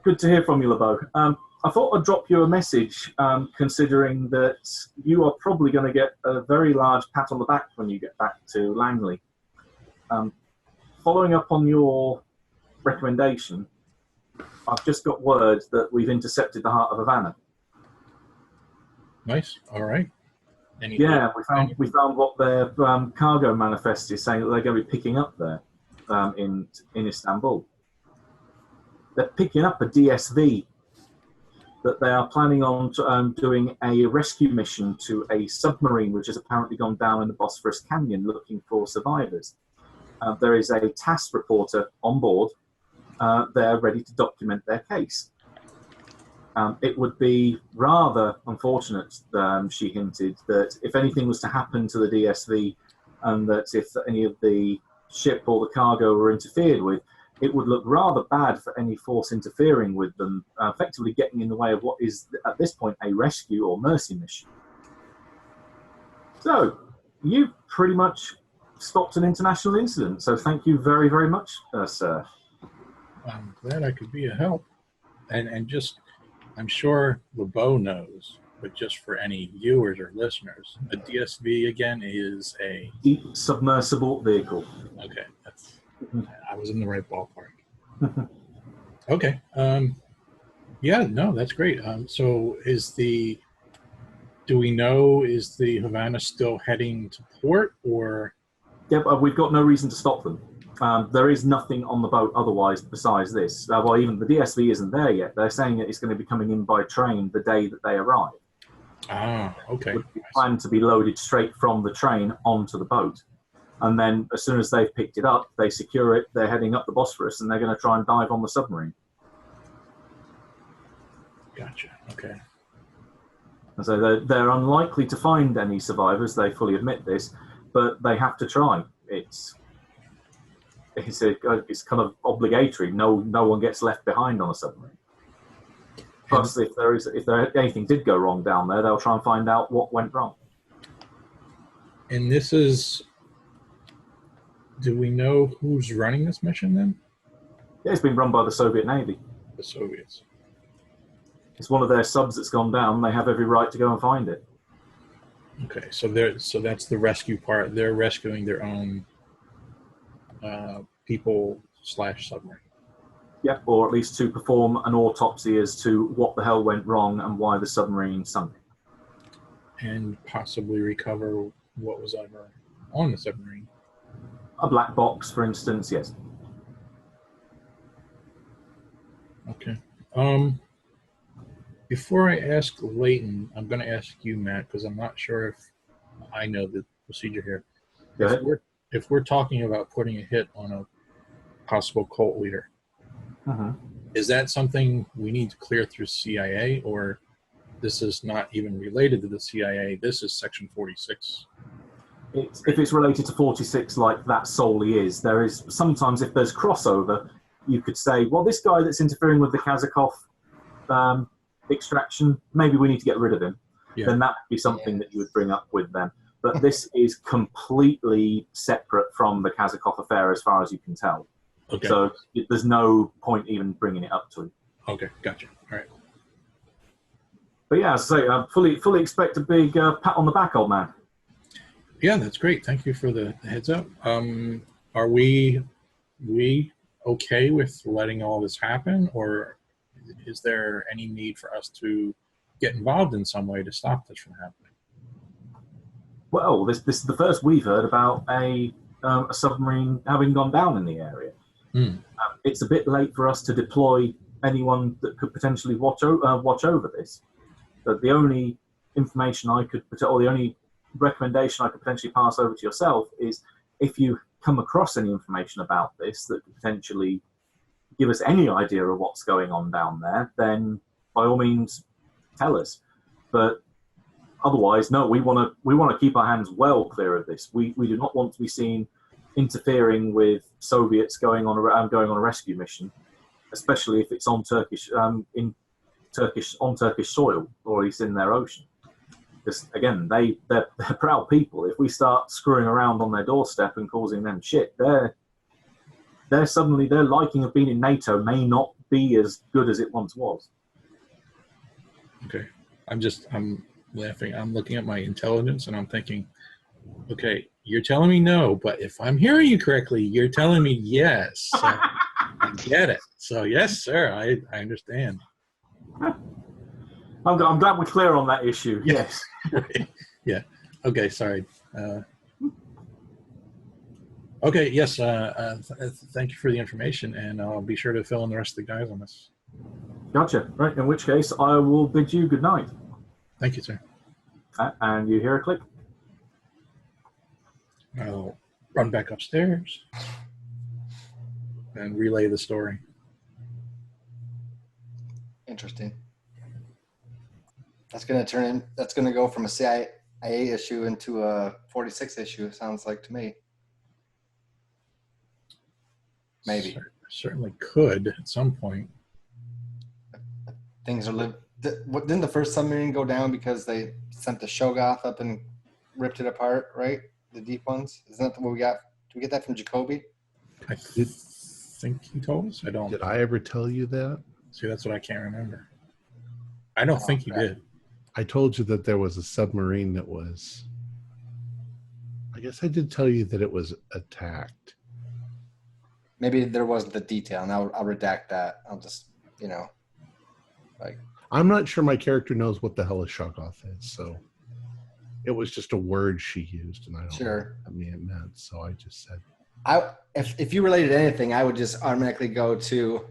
Speaker 2: Good to hear from you, LeBeau. I thought I'd drop you a message, considering that you are probably going to get a very large pat on the back when you get back to Langley. Following up on your recommendation, I've just got word that we've intercepted the heart of Havana.
Speaker 5: Nice. All right.
Speaker 2: Yeah, we found what their cargo manifest is saying that they're going to be picking up there in Istanbul. They're picking up a DSV that they are planning on doing a rescue mission to a submarine which has apparently gone down in the Bosphorus Canyon looking for survivors. There is a TASS reporter on board. They're ready to document their case. It would be rather unfortunate, she hinted, that if anything was to happen to the DSV and that if any of the ship or the cargo were interfered with, it would look rather bad for any force interfering with them, effectively getting in the way of what is, at this point, a rescue or mercy mission. So, you pretty much stopped an international incident, so thank you very, very much, sir.
Speaker 5: I'm glad I could be a help. And just, I'm sure LeBeau knows, but just for any viewers or listeners, a DSV, again, is a...
Speaker 2: Deep submersible vehicle.
Speaker 5: Okay, I was in the right ballpark. Okay. Yeah, no, that's great. So do we know, is the Havana still heading to port, or?
Speaker 2: Yeah, we've got no reason to stop them. There is nothing on the boat otherwise besides this. Well, even the DSV isn't there yet. They're saying that it's going to be coming in by train the day that they arrive.
Speaker 5: Ah, okay.
Speaker 2: It's planned to be loaded straight from the train onto the boat. And then as soon as they've picked it up, they secure it, they're heading up the Bosphorus, and they're going to try and dive on the submarine.
Speaker 5: Gotcha, okay.
Speaker 2: And so they're unlikely to find any survivors, they fully admit this, but they have to try. It's kind of obligatory. No one gets left behind on a submarine. Plus, if anything did go wrong down there, they'll try and find out what went wrong.
Speaker 5: And this is... Do we know who's running this mission then?
Speaker 2: Yeah, it's been run by the Soviet Navy.
Speaker 5: The Soviets.
Speaker 2: It's one of their subs that's gone down. They have every right to go and find it.
Speaker 5: Okay, so that's the rescue part. They're rescuing their own people/submarine.
Speaker 2: Yeah, or at least to perform an autopsy as to what the hell went wrong and why the submarine sunk.
Speaker 5: And possibly recover what was ever on the submarine.
Speaker 2: A black box, for instance, yes.
Speaker 5: Okay. Before I ask Leighton, I'm going to ask you, Matt, because I'm not sure if I know the procedure here.
Speaker 2: Go ahead.
Speaker 5: If we're talking about putting a hit on a possible cult leader, is that something we need to clear through CIA, or this is not even related to the CIA? This is Section 46.
Speaker 2: If it's related to 46 like that solely is, there is sometimes, if there's crossover, you could say, well, this guy that's interfering with the Kazakov extraction, maybe we need to get rid of him. Yeah. Then that would be something that you would bring up with them. But this is completely separate from the Kazakov affair as far as you can tell.
Speaker 5: Okay.
Speaker 2: So there's no point even bringing it up to him.
Speaker 5: Okay, gotcha. All right.
Speaker 2: But yeah, as I say, I fully expect a big pat on the back, old man.
Speaker 5: Yeah, that's great. Thank you for the heads up. Are we okay with letting all this happen, or is there any need for us to get involved in some way to stop this from happening?
Speaker 2: Well, this is the first we've heard about a submarine having gone down in the area. It's a bit late for us to deploy anyone that could potentially watch over this. But the only information or the only recommendation I could potentially pass over to yourself is, if you come across any information about this that could potentially give us any idea of what's going on down there, then by all means tell us. But otherwise, no, we want to keep our hands well clear of this. We do not want to be seen interfering with Soviets going on a rescue mission, especially if it's on Turkish soil, or at least in their ocean. Because again, they're proud people. If we start screwing around on their doorstep and causing them shit, they're their liking of being in NATO may not be as good as it once was.
Speaker 5: Okay. I'm laughing. I'm looking at my intelligence and I'm thinking, okay, you're telling me no, but if I'm hearing you correctly, you're telling me yes. So I get it. So yes, sir, I understand.
Speaker 2: I'm glad we're clear on that issue. Yes.
Speaker 5: Yeah. Okay, sorry. Okay, yes, thank you for the information, and I'll be sure to fill in the rest of the guys on this.
Speaker 2: Gotcha. Right, in which case I will bid you good night.
Speaker 5: Thank you, sir.
Speaker 2: And you hear a click.
Speaker 5: I'll run back upstairs and relay the story.
Speaker 4: Interesting. That's gonna go from a CIA issue into a 46 issue, it sounds like to me. Maybe.
Speaker 5: Certainly could at some point.
Speaker 4: Things are didn't the first submarine go down because they sent the Shoggoth up and ripped it apart, right? The deep ones. Isn't that what we got? Did we get that from Jacoby?
Speaker 5: I think he told us. I don't.
Speaker 1: Did I ever tell you that?
Speaker 5: See, that's what I can't remember. I don't think he did.
Speaker 1: I told you that there was a submarine that was. I guess I did tell you that it was attacked.
Speaker 4: Maybe there wasn't the detail, and I'll redact that. I'll just,
Speaker 1: I'm not sure my character knows what the hell a Shoggoth is, so it was just a word she used, and I don't know what I mean it meant, so I just said.
Speaker 4: If you related anything, I would just automatically go to.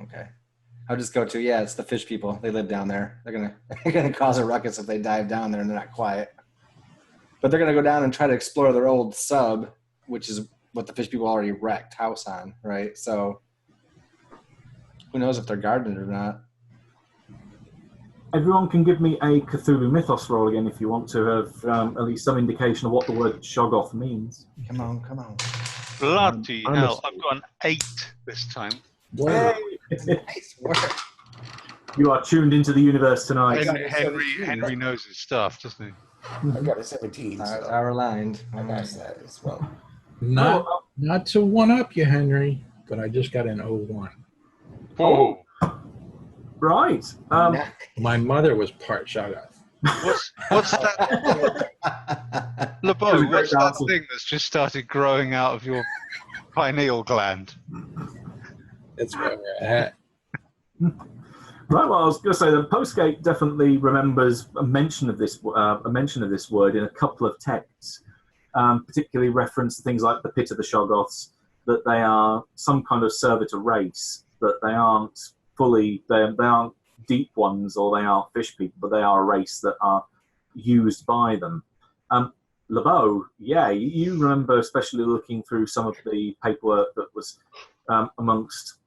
Speaker 4: Okay, I'll just go to it's the fish people. They live down there. They're gonna cause a ruckus if they dive down there and they're not quiet. But they're gonna go down and try to explore their old sub, which is what the fish people already wrecked house on, right? So who knows if they're guarded or not.
Speaker 2: Everyone can give me a Cthulhu Mythos roll again if you want to have at least some indication of what the word Shoggoth means.
Speaker 4: Come on.
Speaker 3: Bloody hell, I've got an 8 this time.
Speaker 5: Wow.
Speaker 4: Nice work.
Speaker 2: You are tuned into the universe tonight.
Speaker 3: Henry knows his stuff, doesn't he?
Speaker 6: I got a 17.
Speaker 4: Our aligned.
Speaker 6: I passed that as well.
Speaker 5: Not to one up you, Henry, but I just got an 01.
Speaker 3: Whoa.
Speaker 2: Right.
Speaker 5: My mother was part Shoggoth.
Speaker 3: What's that? LeBeau, what's that thing that's just started growing out of your pineal gland?
Speaker 5: That's where we're at.
Speaker 2: Right, well, I was going to say that Postgate definitely remembers a mention of this word in a couple of texts, particularly reference to things like the Pit of the Shoggoths, that they are some kind of servitor race, that they aren't deep ones or they aren't fish people, but they are a race that are used by them. LeBeau, you remember especially looking through some of the paperwork that was amongst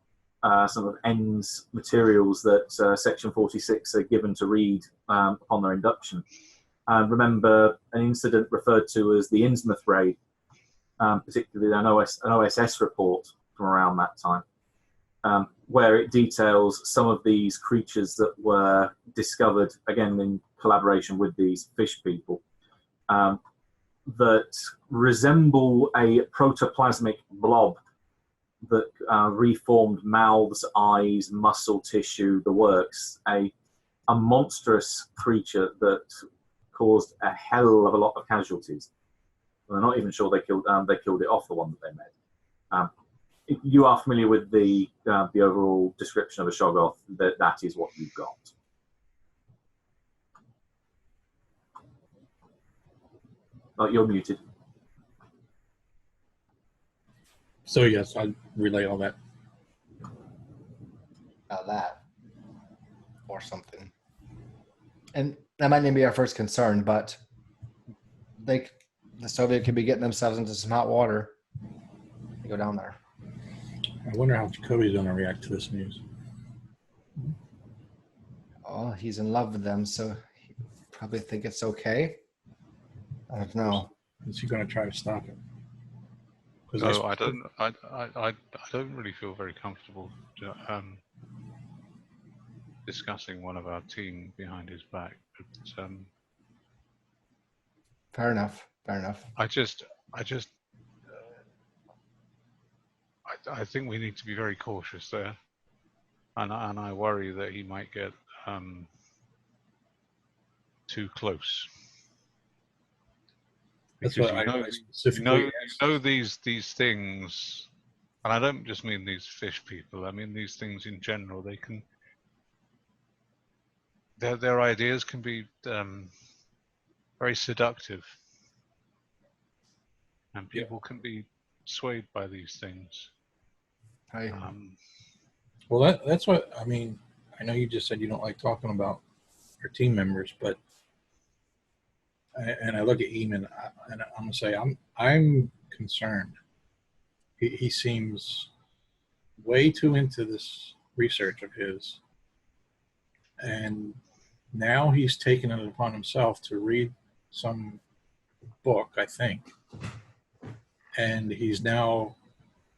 Speaker 2: some of N's materials that Section 46 are given to read upon their induction. Remember an incident referred to as the Innsmouth raid, particularly an OSS report from around that time, where it details some of these creatures that were discovered, again in collaboration with these fish people, that resemble a protoplasmic blob that reformed mouths, eyes, muscle tissue, the works. A monstrous creature that caused a hell of a lot of casualties. They're not even sure they killed it off, the one that they made. You are familiar with the overall description of a Shoggoth. That is what you've got. Oh, you're muted.
Speaker 5: So yes, I'll relay all that.
Speaker 4: That or something. And that might not be our first concern, but the Soviet could be getting themselves into some hot water. They go down there.
Speaker 5: I wonder how Jacoby's going to react to this news.
Speaker 4: Oh, he's in love with them, so he probably think it's okay. I don't know.
Speaker 5: Is he going to try to stop it?
Speaker 3: No, I don't. I don't really feel very comfortable discussing one of our team behind his back. But,
Speaker 4: fair enough. Fair enough.
Speaker 3: I think we need to be very cautious there, and I worry that he might get too close.
Speaker 5: That's
Speaker 3: Because
Speaker 5: what I
Speaker 3: you
Speaker 5: specifically
Speaker 3: know these things, and I don't just mean these fish people. I mean these things in general. They can their ideas can be very seductive, and people can be swayed by these things.
Speaker 4: Hi.
Speaker 5: Well, that's what I mean. I know you just said you don't like talking about your team members, but and I look at Eamon, and I'm gonna say I'm concerned. He seems way too into this research of his, and now he's taken it upon himself to read some book, I think, and he's now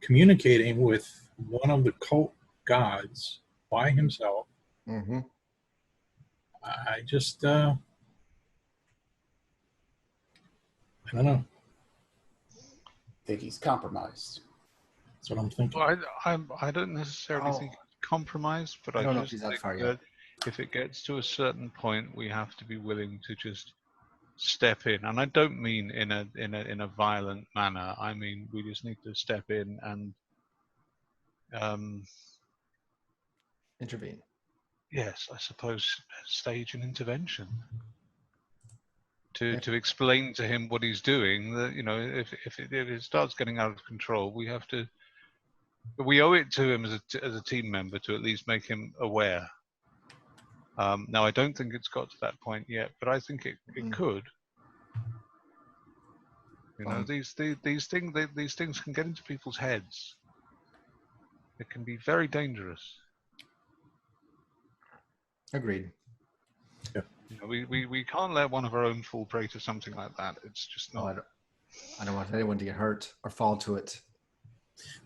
Speaker 5: communicating with one of the cult gods by himself.
Speaker 4: Mm-hmm.
Speaker 5: I just I don't know.
Speaker 6: I think he's compromised.
Speaker 5: That's what I'm thinking.
Speaker 3: Well, I don't necessarily think it's compromised, but
Speaker 4: I don't know if
Speaker 3: just
Speaker 4: he's that
Speaker 3: think
Speaker 4: far
Speaker 3: that
Speaker 4: yet.
Speaker 3: if it gets to a certain point, we have to be willing to just step in. And I don't mean in a violent manner. I mean we just need to step in and
Speaker 4: Intervene.
Speaker 3: yes, I suppose stage an intervention to explain to him what he's doing. That if it starts getting out of control, we owe it to him as a team member to at least make him aware. Now I don't think it's got to that point yet, but I think it could. These things can get into people's heads. It can be very dangerous.
Speaker 4: Agreed.
Speaker 5: Yeah.
Speaker 3: We can't let one of our own fall prey to something like that. It's just not.
Speaker 4: I don't want anyone to get hurt or fall to it.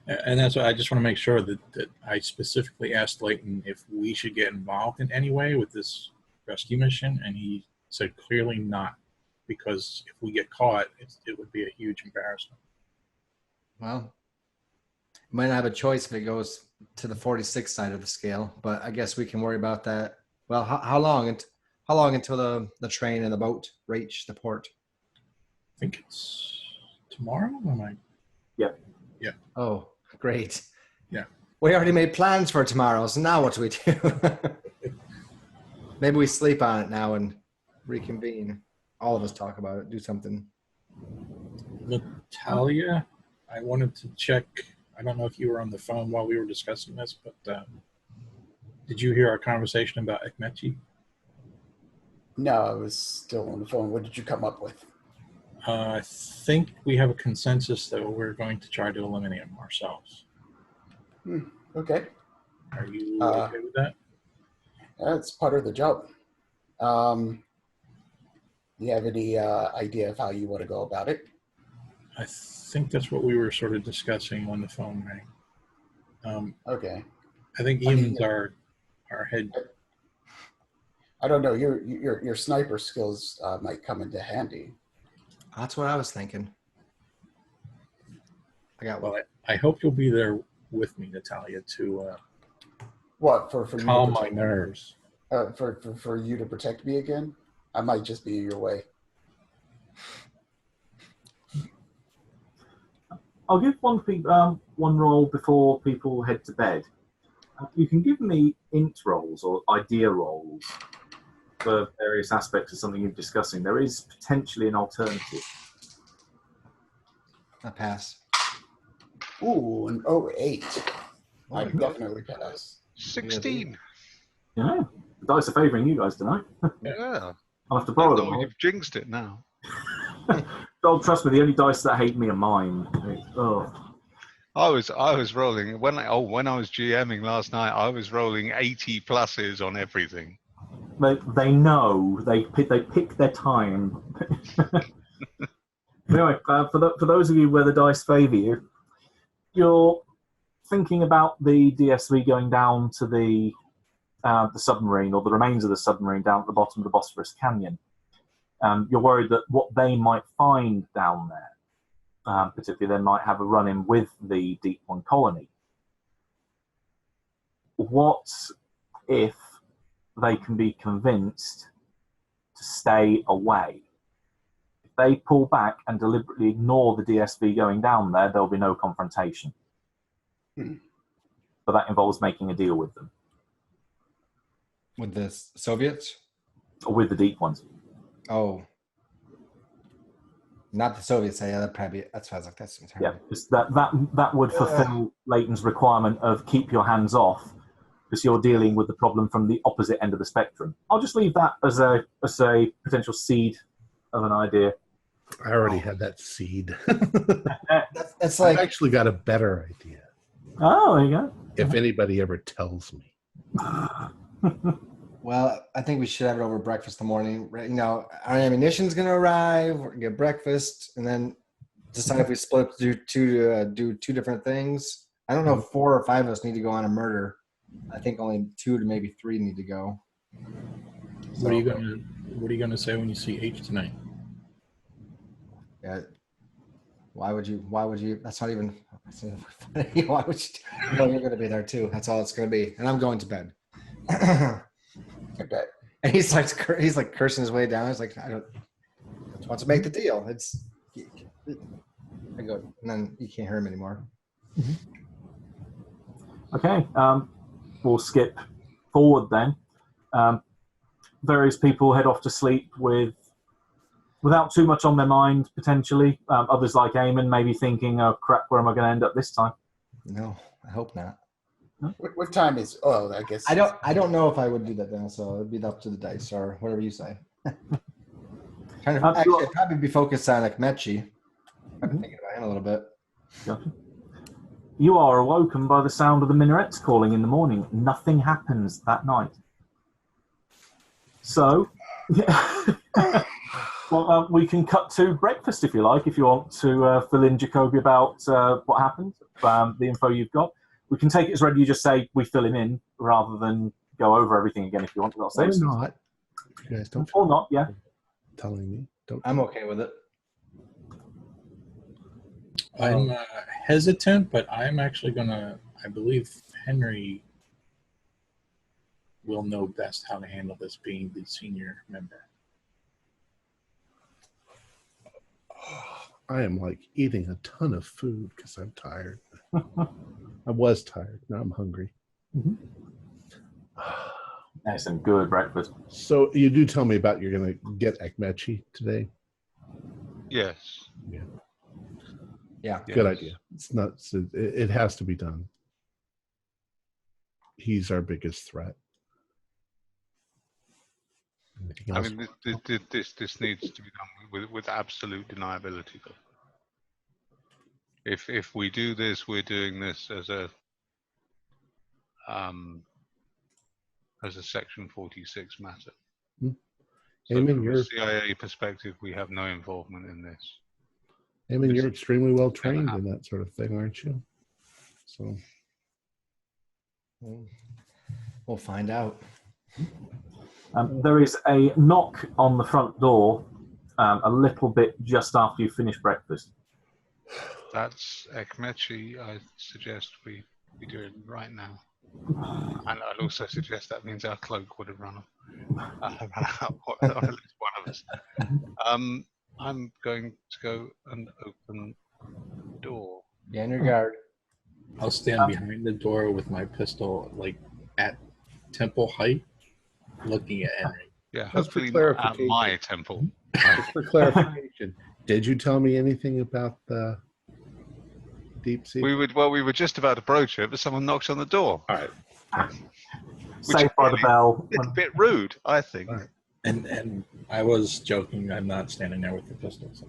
Speaker 5: And that's why I just want to make sure that I specifically asked Leighton if we should get involved in any way with this rescue mission, and he said clearly not, because if we get caught, it would be a huge embarrassment.
Speaker 4: Well, you might not have a choice if it goes to the 46 side of the scale, but I guess we can worry about that. Well, how long until the train and the boat reach the port?
Speaker 5: I think it's tomorrow. Yeah.
Speaker 4: Oh, great.
Speaker 5: Yeah.
Speaker 4: We already made plans for tomorrow, so now what do we do? Maybe we sleep on it now and reconvene. All of us talk about it, do something.
Speaker 5: Natalia, I wanted to check. I don't know if you were on the phone while we were discussing this, but did you hear our conversation about Ekmechi?
Speaker 6: No, I was still on the phone. What did you come up with?
Speaker 5: I think we have a consensus that we're going to try to eliminate him ourselves.
Speaker 6: Okay.
Speaker 5: Are you okay with that?
Speaker 6: That's part of the job. Do you have any idea of how you want to go about it?
Speaker 5: I think that's what we were sort of discussing when the phone rang.
Speaker 6: Okay.
Speaker 5: I think Eamon's our head.
Speaker 6: I don't know. Your sniper skills might come into handy.
Speaker 4: That's what I was thinking.
Speaker 5: Well, I hope you'll be there with me, Natalia, to
Speaker 6: What for
Speaker 5: calm my nerves.
Speaker 6: For you to protect me again? I might just be in your way.
Speaker 2: I'll give one roll before people head to bed. You can give me int rolls or idea rolls for various aspects of something you're discussing. There is potentially an alternative.
Speaker 4: I pass.
Speaker 6: Ooh, an 08. I definitely pass.
Speaker 3: 16.
Speaker 2: Yeah, the dice are favouring you guys tonight.
Speaker 3: Yeah.
Speaker 2: I'll have to borrow them.
Speaker 3: Oh, you've jinxed it now.
Speaker 2: Oh, trust me, the only dice that hate me are mine. Oh.
Speaker 3: I was rolling when I was GMing last night. I was rolling 80 pluses on everything.
Speaker 2: They know they pick their time. Anyway, for those of you where the dice favour you, you're thinking about the DSV going down to the submarine, or the remains of the submarine down at the bottom of the Bosphorus Canyon. You're worried that what they might find down there, particularly they might have a run-in with the Deep One colony. What if they can be convinced to stay away? If they pull back and deliberately ignore the DSV going down there, there'll be no confrontation. But that involves making a deal with them.
Speaker 4: With the Soviets?
Speaker 2: Or with the Deep Ones.
Speaker 4: Oh. Not the Soviets. Yeah, that's what I was like. That's terrible.
Speaker 2: Yeah, that would fulfill Leighton's requirement of keep your hands off, because you're dealing with the problem from the opposite end of the spectrum. I'll just leave that as a potential seed of an idea.
Speaker 1: I already had that seed.
Speaker 4: That's like
Speaker 1: I've actually got a better idea.
Speaker 2: Oh, there you go.
Speaker 1: If anybody ever tells me.
Speaker 4: Well, I think we should have it over breakfast in the morning. You know, our ammunition's going to arrive. We're going to get breakfast, and then decide if we split up to do two different things. I don't know if 4 or 5 of us need to go on a murder. I think only 2 to maybe 3 need to go.
Speaker 5: What are you gonna say when you see H tonight?
Speaker 4: Yeah. Why would you? That's not even funny. Why would you? No, you're going to be there too. That's all it's going to be. And I'm going to bed.
Speaker 6: Okay.
Speaker 4: And he's like cursing his way down. He's like, I just want to make the deal. I go, and then you can't hear him anymore.
Speaker 2: Okay, we'll skip forward then. Various people head off to sleep without too much on their mind, potentially. Others, like Eamon, maybe thinking, oh, crap, where am I going to end up this time?
Speaker 4: No, I hope not.
Speaker 6: What time is? Oh, I guess
Speaker 4: I don't know if I would do that then, so it'd be up to the dice or whatever you say. Kind of, actually, I'd probably be focused on Akmechi. I've been thinking about him a little bit.
Speaker 2: Gotcha. You are awoken by the sound of the minarets calling in the morning. Nothing happens that night. So, well, we can cut to breakfast if you like, if you want to fill in Jacoby about what happened, the info you've got. We can take it as read. You just say we fill him in rather than go over everything again if you want to.
Speaker 1: Or not. You guys don't.
Speaker 2: Or not, yeah.
Speaker 1: Telling me. Don't.
Speaker 4: I'm okay with it.
Speaker 5: I'm hesitant, but I'm actually gonna. I believe Henry will know best how to handle this, being the senior member.
Speaker 1: I am like eating a ton of food because I'm tired. I was tired. Now I'm hungry.
Speaker 2: That's some good breakfast.
Speaker 1: So you do tell me about you're going to get Akmechi today?
Speaker 3: Yes.
Speaker 4: Yeah.
Speaker 1: Good idea. It's not. It has to be done. He's our biggest threat.
Speaker 3: I mean, this needs to be done with absolute deniability, though. If we do this, we're doing this as a Section 46 matter. So from a CIA perspective, we have no involvement in this.
Speaker 1: I mean, you're extremely well trained in that sort of thing, aren't you? So
Speaker 4: we'll find out.
Speaker 2: There is a knock on the front door a little bit just after you finish breakfast.
Speaker 3: That's Akmechi. I suggest we do it right now. And I'd also suggest that means our cloak would have run out, or at least one of us. I'm going to go and open the door.
Speaker 4: Yeah, in your guard.
Speaker 5: I'll stand behind the door with my pistol, like at temple height, looking at Henry.
Speaker 3: Yeah,
Speaker 1: Just for
Speaker 3: hopefully not at
Speaker 1: clarification.
Speaker 3: my temple.
Speaker 1: just for clarification, did you tell me anything about the deep sea?
Speaker 3: We were just about to broach it, but someone knocked on the door.
Speaker 1: All right.
Speaker 2: Saved by the bell.
Speaker 3: It's a bit rude, I think.
Speaker 1: All right.
Speaker 5: And I was joking. I'm not standing there with the pistol. So.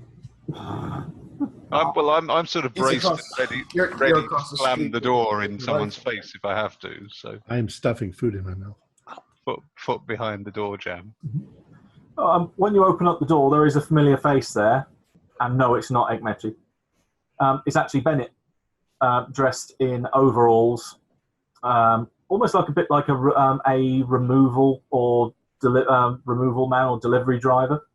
Speaker 3: I'm sort of
Speaker 6: He's
Speaker 3: braced
Speaker 6: across-
Speaker 3: and ready
Speaker 6: you're
Speaker 3: to
Speaker 6: across the
Speaker 3: slam
Speaker 6: street
Speaker 3: the door
Speaker 6: with
Speaker 3: in
Speaker 6: your
Speaker 3: someone's
Speaker 6: rifle.
Speaker 3: face if I have to. So
Speaker 1: I am stuffing food in my mouth.
Speaker 3: foot behind the door jam.
Speaker 2: When you open up the door, there is a familiar face there, and no, it's not Akmechi. It's actually Bennett, dressed in overalls, almost like a bit like a removal or removal man or delivery driver.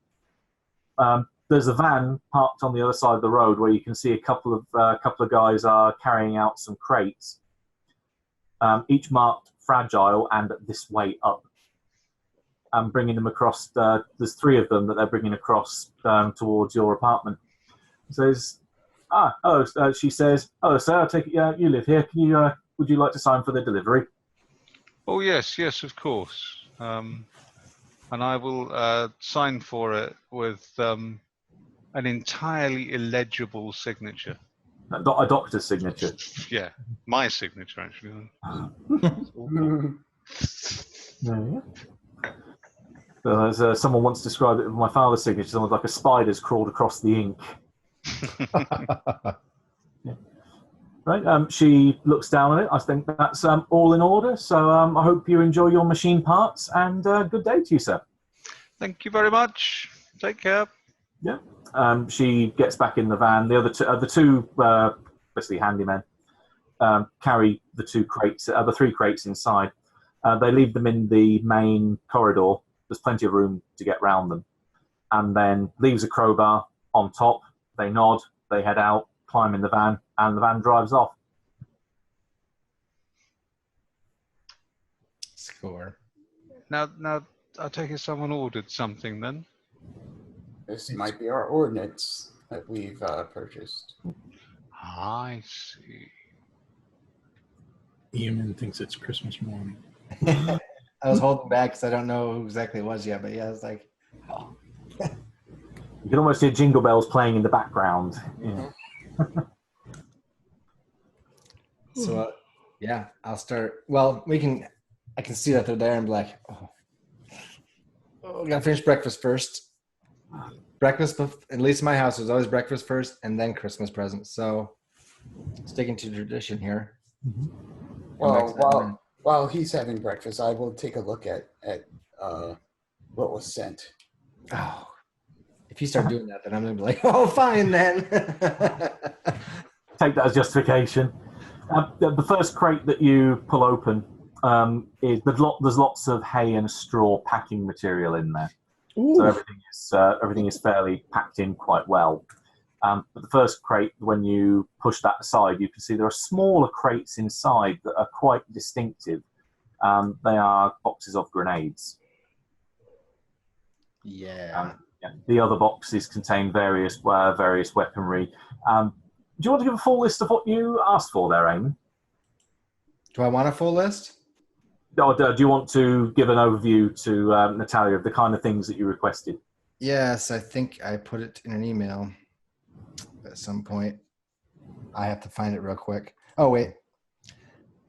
Speaker 2: There's a van parked on the other side of the road where you can see a couple of guys are carrying out some crates, each marked fragile and this way up. Bringing them across. There's 3 of them that they're bringing across towards your apartment. Says, she says, "Oh, sir, I take it you live here. Would you like to sign for the delivery?"
Speaker 3: Oh yes, of course. And I will sign for it with an entirely illegible signature.
Speaker 2: A doctor's signature.
Speaker 3: Yeah, my signature actually.
Speaker 2: Yeah. So, as someone once described it with my father's signature, someone like a spider's crawled across the ink. Yeah. Right. She looks down on it. I think that's all in order. So I hope you enjoy your machine parts, and good day to you, sir.
Speaker 3: Thank you very much. Take care.
Speaker 2: Yeah. She gets back in the van. The other two, basically handymen, carry the 2 crates, the 3 crates inside. They leave them in the main corridor. There's plenty of room to get round them. And then leaves a crowbar on top. They nod, they head out, climb in the van, and the van drives off.
Speaker 4: Score.
Speaker 3: Now, I take it someone ordered something then?
Speaker 6: This might be our ordnance that we've purchased.
Speaker 3: I see.
Speaker 5: Eamon thinks it's Christmas morning.
Speaker 4: I was holding back because I don't know who exactly it was yet, but yeah, I was like, oh.
Speaker 2: You can almost hear jingle bells playing in the background. Yeah.
Speaker 4: So, yeah, I'll start. Well, I can see that they're there and be like, oh, gotta finish breakfast first. Breakfast, at least in my house, was always breakfast first and then Christmas presents. So, sticking to tradition here.
Speaker 6: Mm-hmm. Well, while he's having breakfast, I will take a look at what was sent.
Speaker 4: Oh, if you start doing that, then I'm gonna be like, oh, fine then.
Speaker 2: Take that as justification. The first crate that you pull open is there's lots of hay and straw packing material in there. Ooh. So everything is fairly packed in quite well. But the first crate, when you push that aside, you can see there are smaller crates inside that are quite distinctive. They are boxes of grenades.
Speaker 4: Yeah.
Speaker 2: The other boxes contain various weaponry. Do you want to give a full list of what you asked for there, Eamon?
Speaker 4: Do I want a full list?
Speaker 2: Or do you want to give an overview to Natalia of the kind of things that you requested?
Speaker 4: Yes, I think I put it in an email at some point. I have to find it real quick. Oh, wait.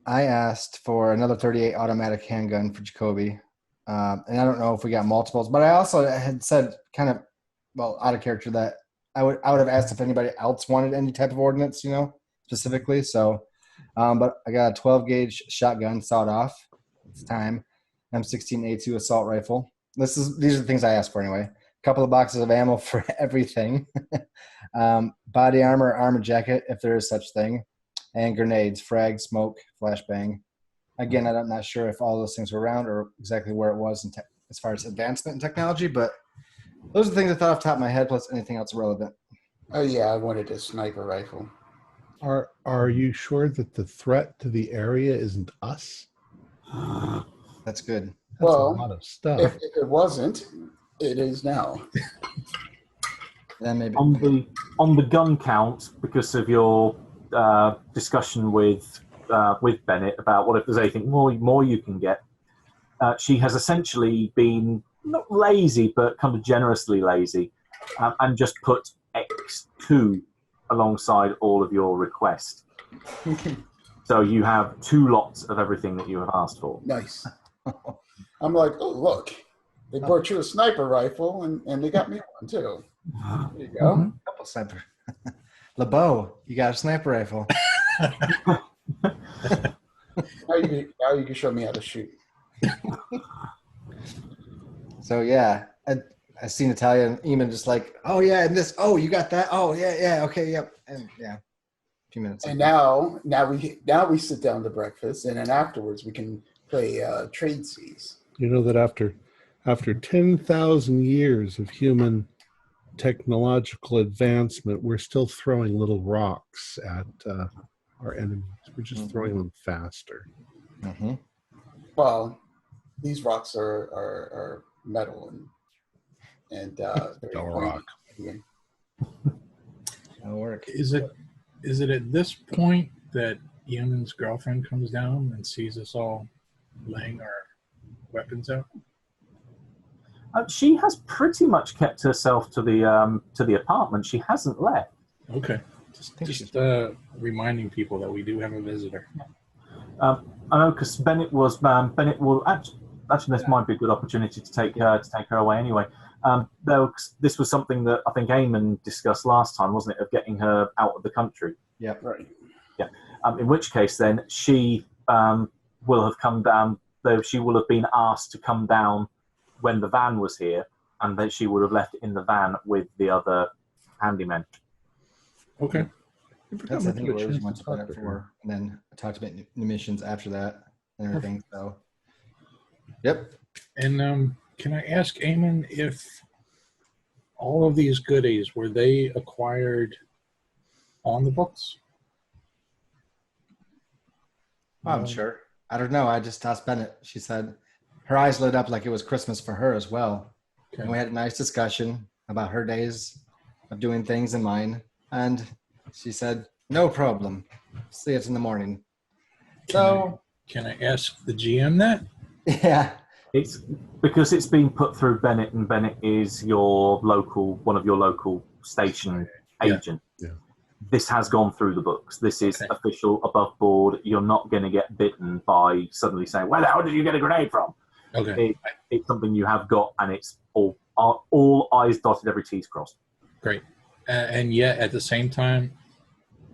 Speaker 4: I asked for another 38 automatic handgun for Jacoby. And I don't know if we got multiples, but I also had said kind of, well, out of character that I would have asked if anybody else wanted any type of ordnance, specifically. So, but I got a 12 gauge shotgun, sawed off. It's time. M16A2 assault rifle. These are the things I asked for anyway. A couple of boxes of ammo for everything. Body armor jacket, if there is such thing. And grenades, frag, smoke, flashbang. Again, I'm not sure if all those things were around or exactly where it was as far as advancement in technology, but those are the things I thought off the top of my head, plus anything else relevant.
Speaker 6: Oh, yeah, I wanted a sniper rifle.
Speaker 1: Are you sure that the threat to the area isn't us?
Speaker 4: That's good.
Speaker 1: That's a lot of stuff.
Speaker 6: If it wasn't, it is now.
Speaker 4: Then maybe
Speaker 2: on the gun count, because of your discussion with Bennett about what if there's anything more you can get, she has essentially been not lazy but kind of generously lazy, and just put X2 alongside all of your requests. So you have 2 lots of everything that you have asked for.
Speaker 6: Nice. I'm like, oh, look, they brought you a sniper rifle, and they got me one, too. There you go.
Speaker 4: Mm-hmm. Couple sniper. LeBeau, you got a sniper rifle.
Speaker 6: Now you can show me how to shoot.
Speaker 4: So, yeah, I see Natalia and Eamon just like, oh, yeah, and this, oh, you got that? Oh, yeah, okay, yep. And, yeah. Few minutes.
Speaker 6: And now we sit down to breakfast, and then afterwards we can play trade seas.
Speaker 1: You know that after 10,000 years of human technological advancement, we're still throwing little rocks at our enemies. We're just throwing them faster.
Speaker 4: Mm-hmm.
Speaker 6: Well, these rocks are metal and very
Speaker 1: All
Speaker 6: pointy.
Speaker 1: rock.
Speaker 4: That'll work.
Speaker 5: Is it at this point that Yemen's girlfriend comes down and sees us all laying our weapons out?
Speaker 2: She has pretty much kept herself to the apartment. She hasn't left.
Speaker 5: Okay. Just reminding people that we do have a visitor.
Speaker 2: I know because Bennett will actually this might be a good opportunity to take her away anyway. This was something that I think Eamon discussed last time, wasn't it, of getting her out of the country?
Speaker 4: Yeah.
Speaker 6: Right.
Speaker 2: Yeah. In which case, then she will have come down. Though she will have been asked to come down when the van was here, and then she would have left it in the van with the other handymen.
Speaker 5: Okay.
Speaker 4: That's I think what we went to put it for, and then I talked about new missions after that and everything. So, yep.
Speaker 5: And can I ask Eamon if all of these goodies were they acquired on the books?
Speaker 4: I'm sure. I don't know. I just asked Bennett. She said her eyes lit up like it was Christmas for her as well.
Speaker 5: Okay.
Speaker 4: And we had a nice discussion about her days of doing things and mine. And she said, no problem. See it in the morning.
Speaker 5: Can I ask the GM that?
Speaker 4: Yeah.
Speaker 2: It's because it's been put through Bennett, and Bennett is one of your local station agent.
Speaker 1: Yeah.
Speaker 2: This has gone through the books. This is official, above board. You're not going to get bitten by suddenly saying, "Where the hell did you get a grenade from?"
Speaker 5: Okay.
Speaker 2: It's something you have got, and it's all I's dotted, every T's crossed.
Speaker 5: Great. And yet, at the same time,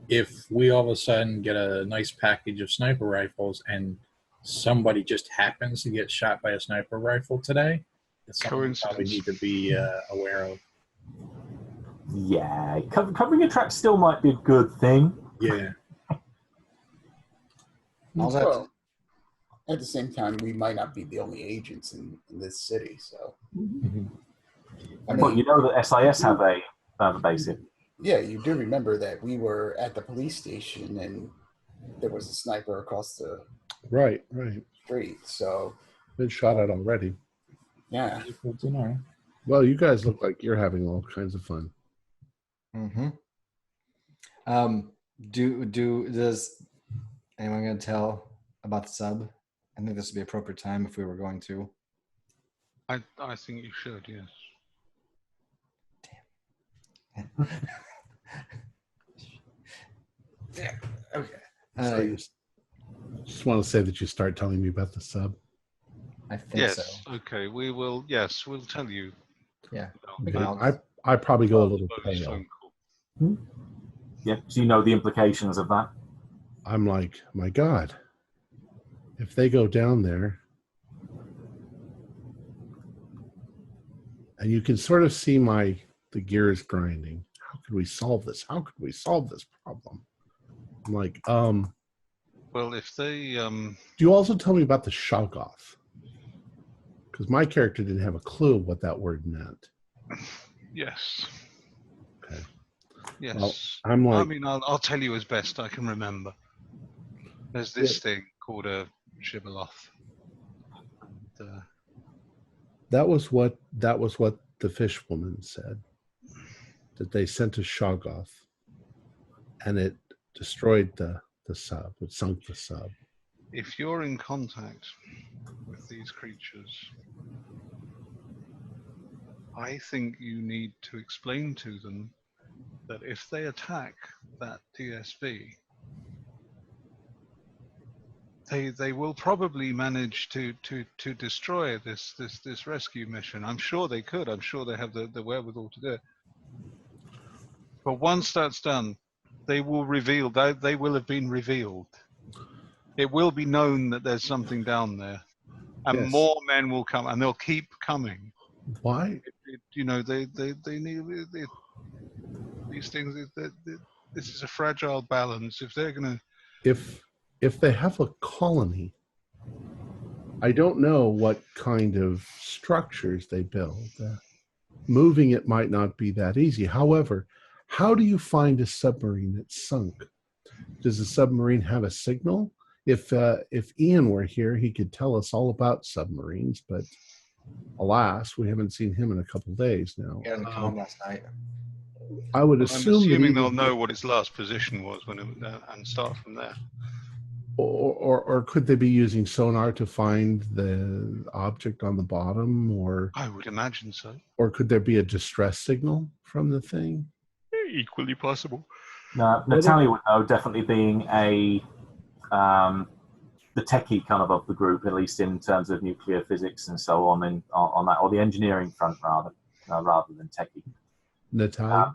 Speaker 5: if we all of a sudden get a nice package of sniper rifles and somebody just happens to get shot by a sniper rifle today, it's something we probably need to be aware of.
Speaker 2: Yeah, covering your tracks still might be a good thing.
Speaker 5: Yeah.
Speaker 6: Well, at the same time, we might not be the only agents in this city, so.
Speaker 2: But you know that SIS have a base here.
Speaker 6: Yeah, you do remember that we were at the police station and there was a sniper across the
Speaker 1: Right.
Speaker 6: street, so.
Speaker 1: Been shot at already.
Speaker 6: Yeah.
Speaker 5: Good to know.
Speaker 1: Well, you guys look like you're having all kinds of fun.
Speaker 4: Mm-hmm. Does anyone gonna tell about the sub? I think this would be appropriate time if we were going to.
Speaker 3: I think you should, yes.
Speaker 4: Yeah. Okay.
Speaker 1: So you just want to say that you start telling me about the sub.
Speaker 4: I think
Speaker 3: Yes,
Speaker 4: so.
Speaker 3: okay, we will, yes, we'll tell you.
Speaker 4: Yeah.
Speaker 1: I probably go a little
Speaker 3: Bonus
Speaker 1: pale.
Speaker 3: phone call.
Speaker 2: Yeah, so you know the implications of that.
Speaker 1: I'm like, my God, if they go down there, and you can sort of see the gears grinding. How could we solve this? How could we solve this problem? I'm like,
Speaker 3: Well, if they,
Speaker 1: do you also tell me about the Shoggoth? Because my character didn't have a clue what that word meant.
Speaker 3: yes.
Speaker 1: Okay.
Speaker 3: Yes.
Speaker 1: Well, I'm like,
Speaker 3: I mean, I'll tell you as best I can remember. There's this thing called a Shibboleth.
Speaker 1: that was what the fish woman said. That they sent a Shoggoth, and it destroyed the sub. It sunk the sub.
Speaker 3: If you're in contact with these creatures, I think you need to explain to them that if they attack that TSV, they will probably manage to destroy this rescue mission. I'm sure they could. I'm sure they have the wherewithal to do it. But once that's done, they will reveal that they will have been revealed. It will be known that there's something down there, and
Speaker 1: Yes.
Speaker 3: more men will come, and they'll keep coming.
Speaker 1: Why?
Speaker 3: They need these things. This is a fragile balance. If they're gonna,
Speaker 1: If they have a colony, I don't know what kind of structures they build. moving it might not be that easy. However, how do you find a submarine that's sunk? Does the submarine have a signal? If Ian were here, he could tell us all about submarines, but alas, we haven't seen him in a couple days now.
Speaker 4: He hadn't come home last night.
Speaker 1: I would
Speaker 3: I'm
Speaker 1: assume
Speaker 3: assuming
Speaker 1: that
Speaker 3: they'll know what its last position was when it and start from there.
Speaker 1: or could they be using sonar to find the object on the bottom, or
Speaker 3: I would imagine so.
Speaker 1: or could there be a distress signal from the thing?
Speaker 3: Equally possible.
Speaker 2: No, Natalia would know, definitely being the techie kind of the group, at least in terms of nuclear physics and so on, and on that, or the engineering front rather than techie.
Speaker 1: Natalia?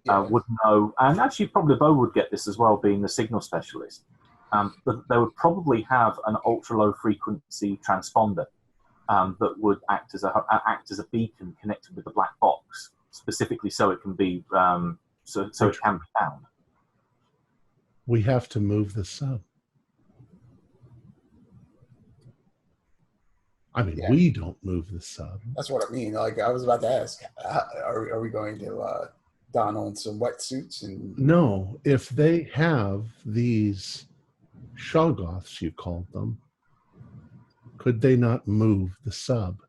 Speaker 2: Would know, and actually probably Bo would get this as well, being the signal specialist. But they would probably have an ultra low frequency transponder that would act as a beacon connected with the black box, specifically so it can be so it can be found.
Speaker 1: We have to move the sub. I mean, we don't move the sub.
Speaker 6: That's what I mean. Like, I was about to ask, are we going to don on some wetsuits? And
Speaker 1: No, if they have these Shoggoths, you called them, could they not move the sub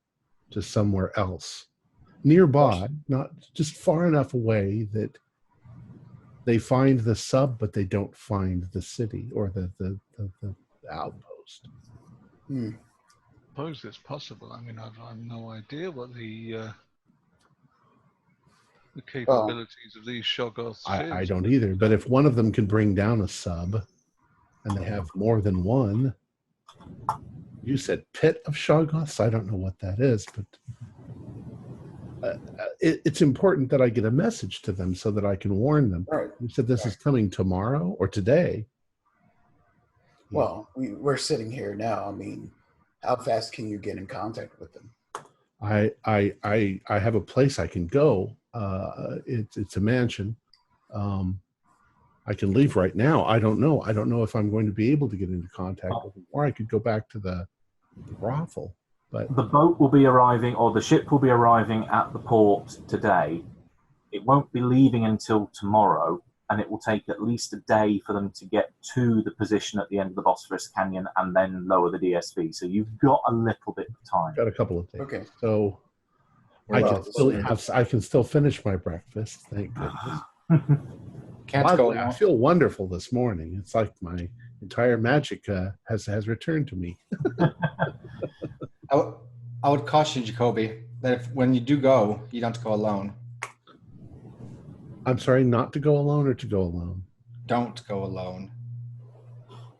Speaker 1: to somewhere else? Nearby, not just far enough away that they find the sub, but they don't find the city or the outpost.
Speaker 6: Hmm.
Speaker 3: I suppose it's possible. I mean, I've no idea what the capabilities of these Shoggoths is.
Speaker 1: I don't either. But if one of them can bring down a sub, and they have more than one, you said pit of Shoggoths? I don't know what that is, but it's important that I get a message to them so that I can warn them.
Speaker 6: Right.
Speaker 1: You said this is coming tomorrow or today.
Speaker 6: Well, we're sitting here now. I mean, how fast can you get in contact with them?
Speaker 1: I have a place I can go. It's a mansion. I can leave right now. I don't know. I don't know if I'm going to be able to get into contact with them, or I could go back to the brothel. But
Speaker 2: The boat will be arriving, or the ship will be arriving at the port today. It won't be leaving until tomorrow, and it will take at least a day for them to get to the position at the end of the Bosphorus Canyon and then lower the DSV. So you've got a little bit of time.
Speaker 1: got a couple of days.
Speaker 6: Okay.
Speaker 1: So I can still finish my breakfast. Thank goodness.
Speaker 4: Can't
Speaker 1: By the
Speaker 4: go
Speaker 1: way, I
Speaker 4: now.
Speaker 1: feel wonderful this morning. It's like my entire magic has returned to me.
Speaker 4: I would caution Jacoby that when you do go, you don't have to go alone.
Speaker 1: I'm sorry, not to go alone or to go alone?
Speaker 4: Don't go alone.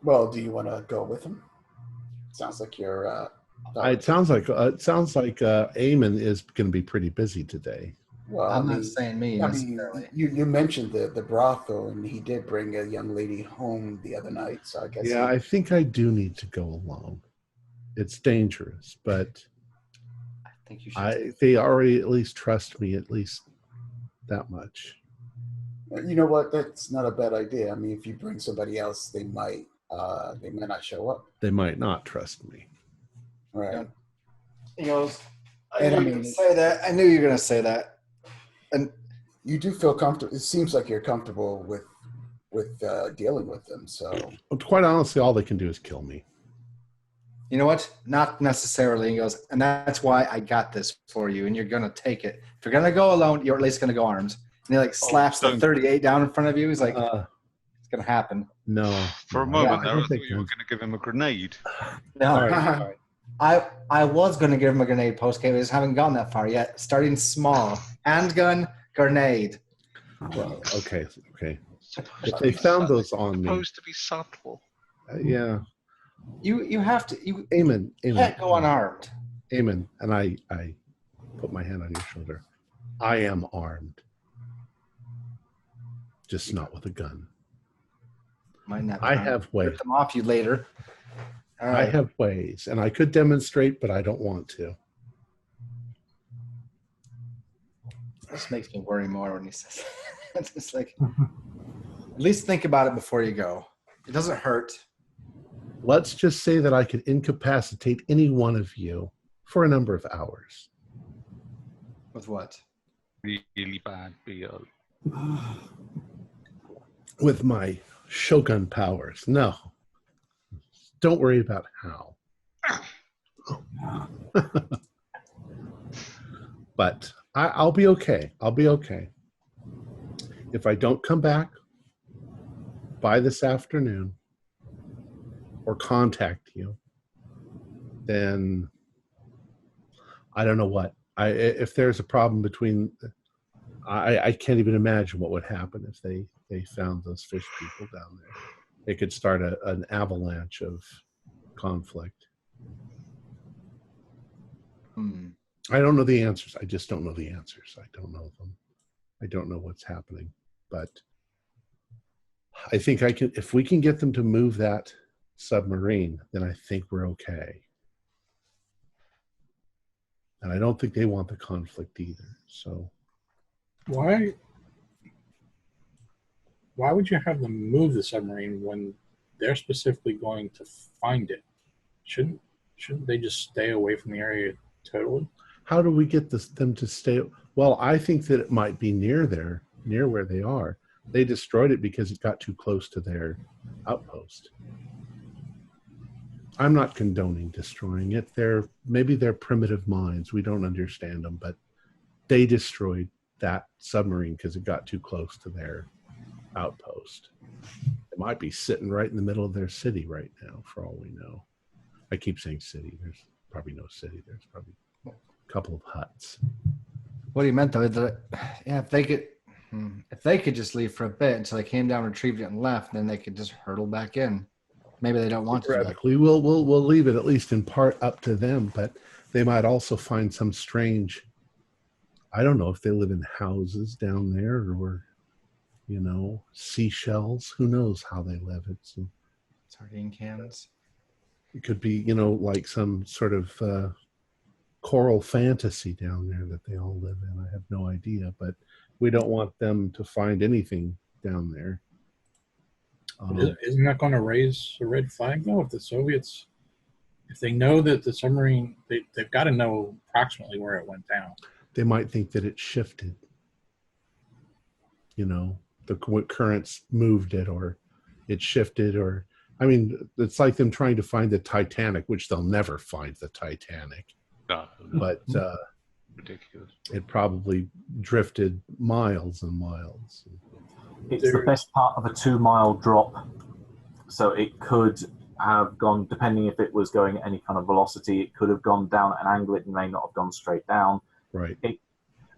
Speaker 6: Well, do you want to go with them? Sounds like you're.
Speaker 1: It sounds like Eamon is going to be pretty busy today.
Speaker 6: Well,
Speaker 4: I'm not saying me
Speaker 6: I mean,
Speaker 4: necessarily.
Speaker 6: you mentioned the brothel, and he did bring a young lady home the other night. So I guess.
Speaker 1: Yeah, I think I do need to go alone. It's dangerous, but
Speaker 4: I think you should.
Speaker 1: they already at least trust me at least that much.
Speaker 6: You know what? That's not a bad idea. I mean, if you bring somebody else, they might not show up.
Speaker 1: They might not trust me.
Speaker 6: Right.
Speaker 4: He goes,
Speaker 6: And I
Speaker 4: I knew you were
Speaker 6: mean-
Speaker 4: gonna say that. I knew you were going to say that. And
Speaker 6: You do feel comfortable. It seems like you're comfortable with dealing with them. So
Speaker 1: Well, quite honestly, all they can do is kill me.
Speaker 4: you know what? Not necessarily. He goes, and that's why I got this for you, and you're going to take it. If you're going to go alone, you're at least going to go armed. And he like slaps the
Speaker 3: don't-
Speaker 4: 38 down in front of you. He's like, it's going to happen.
Speaker 1: No.
Speaker 3: For a
Speaker 1: no,
Speaker 3: moment
Speaker 1: I
Speaker 3: there, I
Speaker 1: don't
Speaker 3: thought
Speaker 1: think
Speaker 3: you were
Speaker 1: that's-
Speaker 3: going to give him a grenade.
Speaker 4: No.
Speaker 1: All right.
Speaker 4: I was going to give him a grenade post-game. I just haven't gone that far yet. Starting small. Handgun, grenade.
Speaker 1: Well, okay. If they found those on me,
Speaker 3: Supposed to be subtle.
Speaker 1: yeah.
Speaker 4: You have to. You
Speaker 1: Eamon,
Speaker 4: can't go unarmed.
Speaker 1: Eamon, and I put my hand on your shoulder. I am armed, just not with a gun.
Speaker 4: Might not.
Speaker 1: I have ways.
Speaker 4: Rip them off you later. All
Speaker 1: I
Speaker 4: right.
Speaker 1: have ways, and I could demonstrate, but I don't want to.
Speaker 4: This makes me worry more when he says it's just like, at least think about it before you go. It doesn't hurt.
Speaker 1: Let's just say that I could incapacitate any one of you for a number of hours.
Speaker 4: With what?
Speaker 3: Really bad BO.
Speaker 1: With my Shogun powers. No. Don't worry about how. But I'll be okay. I'll be okay. If I don't come back by this afternoon or contact you, then I don't know what. If there's a problem between, I can't even imagine what would happen if they found those fish people down there. It could start an avalanche of conflict. I don't know the answers. I just don't know the answers. I don't know them. I don't know what's happening. But I think I can. If we can get them to move that submarine, then I think we're okay. And I don't think they want the conflict either. So
Speaker 5: Why would you have them move the submarine when they're specifically going to find it? Shouldn't they just stay away from the area totally?
Speaker 1: how do we get them to stay? Well, I think that it might be near where they are. They destroyed it because it got too close to their outpost. I'm not condoning destroying it. Maybe they're primitive minds. We don't understand them, but they destroyed that submarine because it got too close to their outpost. It might be sitting right in the middle of their city right now, for all we know. I keep saying city. There's probably no city. There's probably a couple of huts.
Speaker 4: What he meant though, if they could just leave for a bit until they came down, retrieved it, and left, then they could just hurtle back in. Maybe they don't want to.
Speaker 1: Theoretically, we'll leave it at least in part up to them, but they might also find some strange. I don't know if they live in houses down there or, seashells. Who knows how they live? It's
Speaker 4: Sardine cans.
Speaker 1: It could be, like some sort of choral fantasy down there that they all live in. I have no idea, but we don't want them to find anything down there.
Speaker 5: Isn't that going to raise a red flag, though? If the Soviets, if they know that the submarine, they've got to know approximately where it went down.
Speaker 1: They might think that it shifted. The currents moved it, or it shifted, or it's like them trying to find the Titanic, which they'll never find the Titanic.
Speaker 3: No.
Speaker 1: But
Speaker 3: Ridiculous.
Speaker 1: It probably drifted miles and miles.
Speaker 2: It's the best part of a 2-mile drop, so it could have gone, depending if it was going at any kind of velocity, it could have gone down at an angle. It may not have gone straight down.
Speaker 1: Right.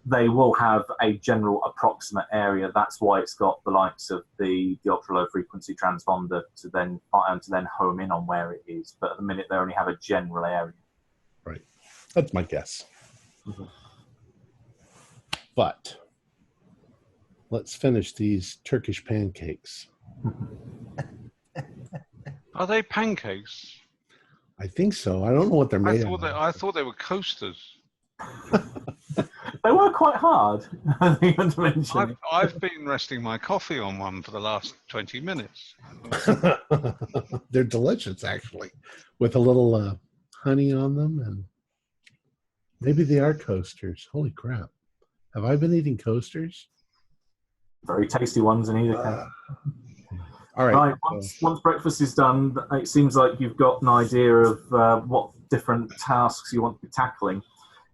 Speaker 2: They will have a general approximate area. That's why it's got the likes of the ultra low frequency transponder to then home in on where it is. But at the minute, they only have a general area.
Speaker 1: Right. That's my guess. Mm-hmm. But let's finish these Turkish pancakes.
Speaker 3: Are they pancakes?
Speaker 1: I think so. I don't know what they're made of.
Speaker 3: I thought they were coasters.
Speaker 2: They were quite hard, I think, to mention.
Speaker 3: I've been resting my coffee on one for the last 20 minutes.
Speaker 1: They're delicious, actually, with a little honey on them, and maybe they are coasters. Holy crap. Have I been eating coasters?
Speaker 2: Very tasty ones in either case.
Speaker 1: All right.
Speaker 2: Once breakfast is done, it seems like you've got an idea of what different tasks you want to be tackling.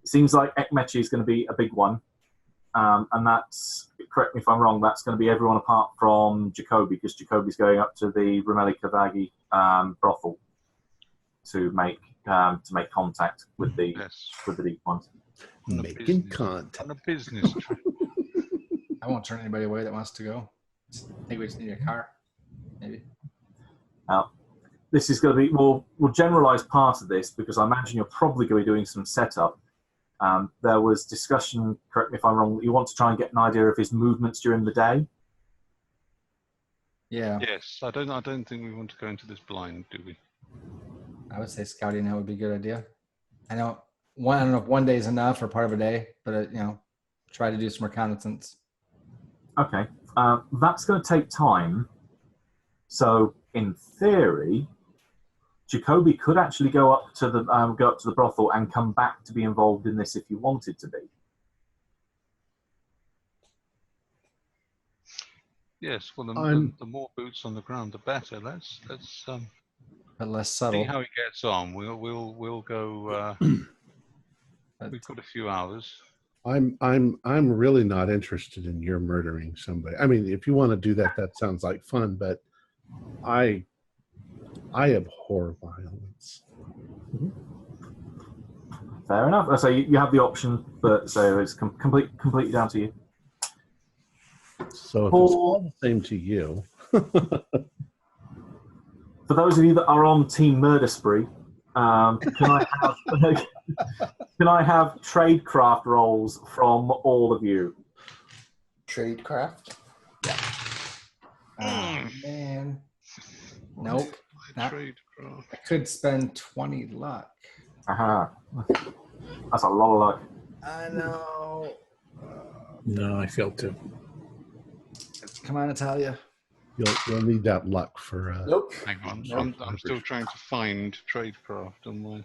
Speaker 2: It seems like Ekmechi is going to be a big one. And that's, correct me if I'm wrong, that's going to be everyone apart from Jacoby, because Jacoby's going up to the Rumeli Kavagi brothel to make contact with the deep ones.
Speaker 1: Making contact.
Speaker 3: On a business trip.
Speaker 4: I won't turn anybody away that wants to go. I think we just need a car, maybe.
Speaker 2: This is going to be, we'll generalize part of this because I imagine you're probably going to be doing some setup. There was discussion, correct me if I'm wrong, you want to try and get an idea of his movements during the day?
Speaker 4: Yeah.
Speaker 3: Yes, I don't think we want to go into this blind, do we?
Speaker 4: I would say scouting that would be a good idea. I don't know if one day is enough or part of a day, but try to do some reconnaissance. Okay.
Speaker 2: That's going to take time. So in theory, Jacoby could actually go up to the brothel and come back to be involved in this if you wanted to be.
Speaker 3: Yes, well, the more boots on the ground, the better. Let's
Speaker 4: But less
Speaker 3: see
Speaker 4: subtle.
Speaker 3: how he gets on. We'll go.
Speaker 4: But
Speaker 3: We've got a few hours.
Speaker 1: I'm really not interested in your murdering somebody. I mean, if you want to do that, that sounds like fun, but I abhor violence.
Speaker 2: Fair enough. So you have the option, but so it's completely down to you.
Speaker 1: So if it's all the same to you,
Speaker 2: For those of you that are on Team Murder Spree, can I have tradecraft rolls from all of you?
Speaker 6: Tradecraft?
Speaker 4: oh, man. Nope. Not-
Speaker 3: Trade.
Speaker 4: I could spend 20 luck.
Speaker 2: Aha. That's a lot of luck.
Speaker 4: I know.
Speaker 5: No, I failed too.
Speaker 4: Come on, Natalia.
Speaker 1: you'll need that luck for.
Speaker 6: Nope.
Speaker 3: Hang on,
Speaker 4: Nope.
Speaker 3: I'm still trying to find tradecraft on my.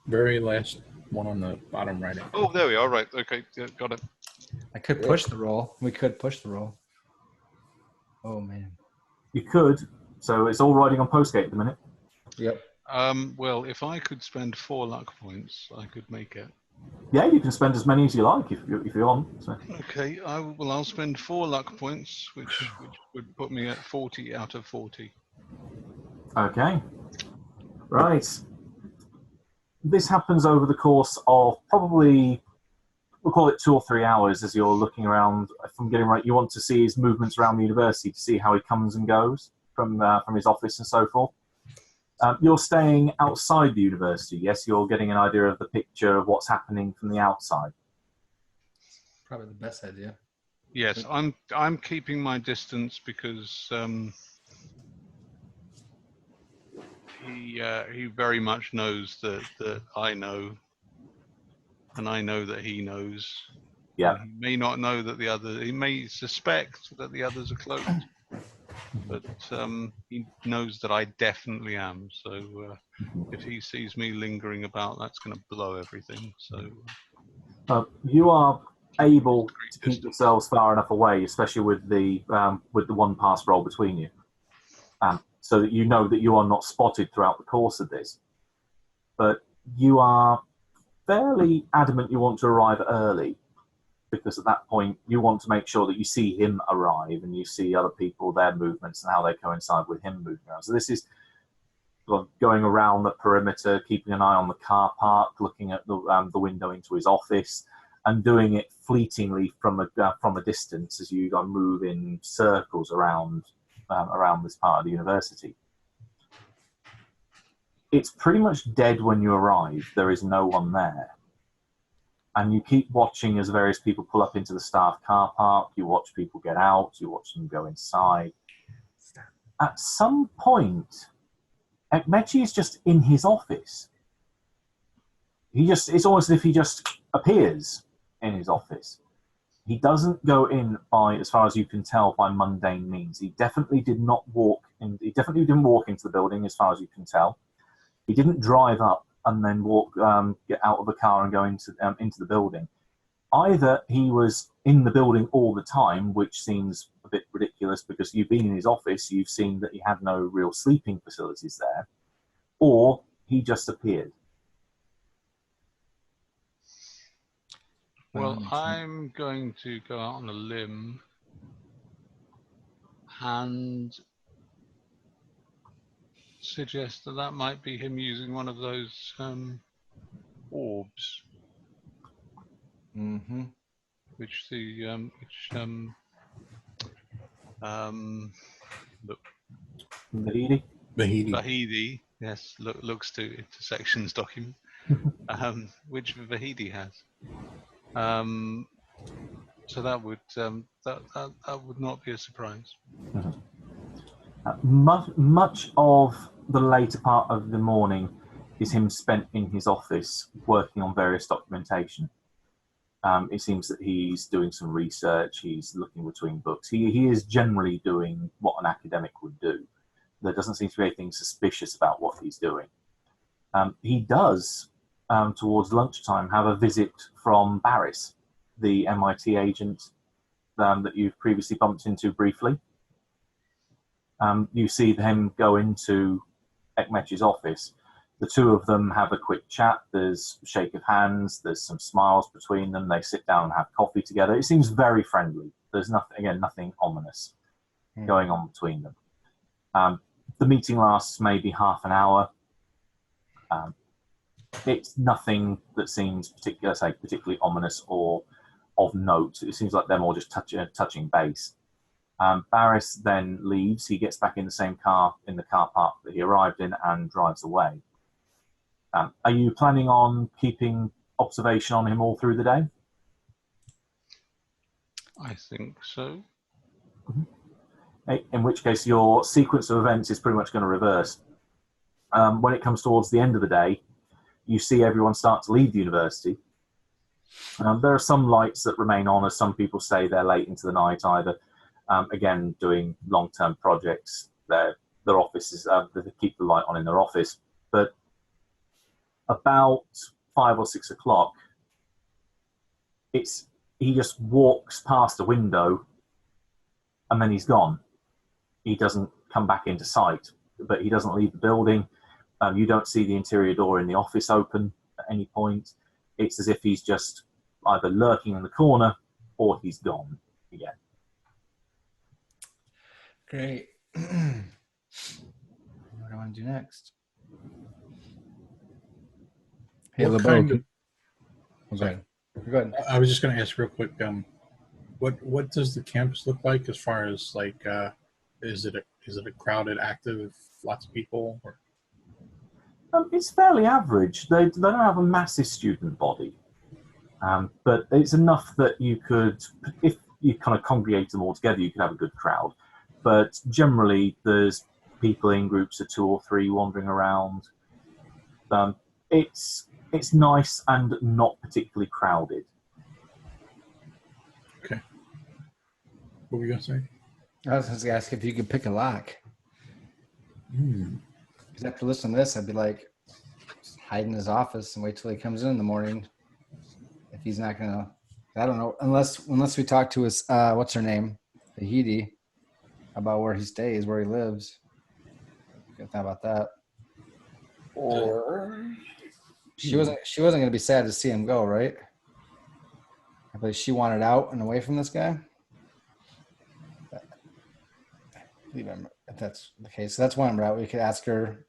Speaker 5: Very last one on the bottom right.
Speaker 3: Oh, there we are. Right. Okay. Yeah, got it.
Speaker 4: I could push the roll. We could push the roll. Oh, man.
Speaker 2: You could. So it's all riding on postgate at the minute.
Speaker 4: Yep.
Speaker 3: Well, if I could spend 4 luck points, I could make it.
Speaker 2: Yeah, you can spend as many as you like if you want. So.
Speaker 3: Okay. I'll spend 4 luck points, which would put me at 40 out of 40.
Speaker 2: Okay. Right. This happens over the course of probably, we'll call it 2 or 3 hours as you're looking around. If I'm getting right, you want to see his movements around the university to see how he comes and goes from his office and so forth. You're staying outside the university, yes? You're getting an idea of the picture of what's happening from the outside.
Speaker 4: Probably the best idea.
Speaker 3: Yes, I'm keeping my distance because he very much knows that I know, and I know that he knows.
Speaker 2: Yeah.
Speaker 3: He may not know that he may suspect that the others are close, but he knows that I definitely am. So if he sees me lingering about, that's going to blow everything. So
Speaker 2: You are able to keep yourselves far enough away, especially with the one pass roll between you, so that you know that you are not spotted throughout the course of this. But you are fairly adamant you want to arrive early, because at that point you want to make sure that you see him arrive and you see other people, their movements and how they coincide with him moving around. So this is going around the perimeter, keeping an eye on the car park, looking at the window into his office, and doing it fleetingly from a distance as you move in circles around this part of the university. It's pretty much dead when you arrive. There is no one there. And you keep watching as various people pull up into the staff car park. You watch people get out. You watch them go inside. At some point, Ekmechi is just in his office. It's almost as if he just appears in his office. He doesn't go in by, as far as you can tell, by mundane means. He definitely didn't walk into the building, as far as you can tell. He didn't drive up and then get out of the car and go into the building. Either he was in the building all the time, which seems a bit ridiculous because you've been in his office, you've seen that he had no real sleeping facilities there, or he just appeared.
Speaker 3: well, I'm going to go out on a limb and suggest that might be him using one of those orbs,
Speaker 4: Mm-hmm.
Speaker 3: which Vahidi, yes, looks to intersections document, which Vahidi has. So that would not be a surprise.
Speaker 2: Much of the later part of the morning is him spent in his office working on various documentation. It seems that he's doing some research, he's looking between books. He is generally doing what an academic would do. There doesn't seem to be anything suspicious about what he's doing. He does, towards lunchtime, have a visit from Barris, the MIT agent that you've previously bumped into briefly. You see him go into Ekmech's office. The two of them have a quick chat. There's a shake of hands. There's some smiles between them. They sit down and have coffee together. It seems very friendly. There's nothing ominous going on between them. The meeting lasts maybe half an hour. It's nothing that seems particularly ominous or of note. It seems like they're more just touching base. Barris then leaves. He gets back in the same car in the car park that he arrived in and drives away. Are you planning on keeping observation on him all through the day?
Speaker 3: I think so.
Speaker 2: In which case, your sequence of events is pretty much going to reverse. When it comes towards the end of the day, you see everyone start to leave the university. There are some lights that remain on as some people stay there late into the night, either again doing long-term projects. Their offices, they keep the light on in their office. But about 5 or 6 o'clock, he just walks past a window and then he's gone. He doesn't come back into sight, but he doesn't leave the building. You don't see the interior door in the office open at any point. It's as if he's just either lurking in the corner or he's gone again.
Speaker 4: Great. What do I want to do next? Hey,
Speaker 5: What
Speaker 4: LeBeau.
Speaker 5: kind of-
Speaker 4: Go ahead.
Speaker 5: I was just going to ask real quick. What does the campus look like as far as like? Is it a crowded, active, lots of people? Or?
Speaker 2: It's fairly average. They don't have a massive student body, but it's enough that you could, if you kind of congregate them all together, you could have a good crowd. But generally, there's people in groups of 2 or 3 wandering around. It's nice and not particularly crowded.
Speaker 5: Okay. What were you going to say?
Speaker 4: I was going to ask if you could pick a lock. Because after listening to this, I'd be like, just hide in his office and wait till he comes in the morning. If he's not going to, I don't know, unless we talk to his, what's her name? Tahiti, about where he stays, where he lives. Good thought about that.
Speaker 6: Or
Speaker 4: She wasn't going to be sad to see him go, right? I believe she wanted out and away from this guy. If that's the case, so that's one route. We could ask her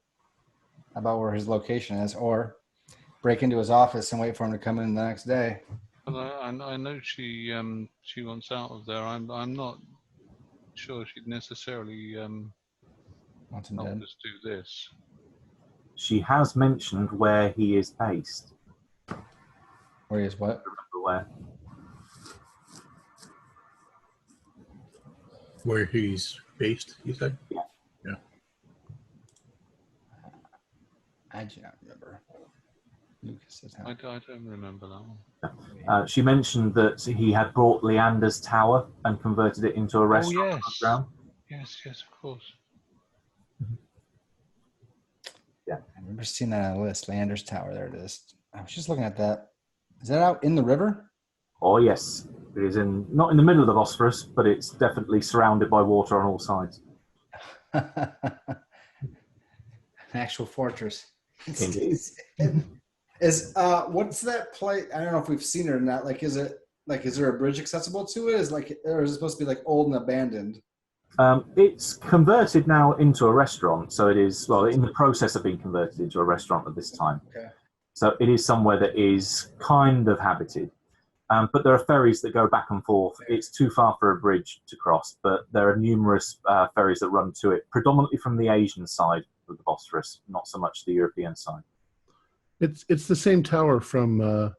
Speaker 4: about where his location is, or break into his office and wait for him to come in the next day.
Speaker 3: Well, I know she wants out of there. I'm not sure she'd necessarily
Speaker 4: Want him
Speaker 3: help
Speaker 4: dead.
Speaker 3: us do this.
Speaker 2: She has mentioned where he is based.
Speaker 4: Where he is what?
Speaker 2: Remember where?
Speaker 5: Where he's based, you said?
Speaker 2: Yeah.
Speaker 5: Yeah.
Speaker 4: I do not remember. Lucas's
Speaker 3: I
Speaker 4: house.
Speaker 3: don't remember that one.
Speaker 2: She mentioned that he had brought Leander's tower and converted it into a restaurant.
Speaker 3: yes.
Speaker 2: Underground.
Speaker 3: Yes, of course.
Speaker 4: I remember seeing that on the list. Leander's Tower. There it is. I was just looking at that. Is that out in the river?
Speaker 2: Oh yes, it is not in the middle of the Bosphorus, but it's definitely surrounded by water on all sides.
Speaker 4: An actual fortress.
Speaker 2: Indeed.
Speaker 4: Is what's that place? I don't know if we've seen it or not. Like, is there a bridge accessible to it? Or is it supposed to be like old and abandoned?
Speaker 2: It's converted now into a restaurant, so it is in the process of being converted into a restaurant at this time.
Speaker 4: Okay.
Speaker 2: So it is somewhere that is kind of habited. But there are ferries that go back and forth. It's too far for a bridge to cross, but there are numerous ferries that run to it, predominantly from the Asian side of the Bosphorus, not so much the European side.
Speaker 1: It's the same tower from The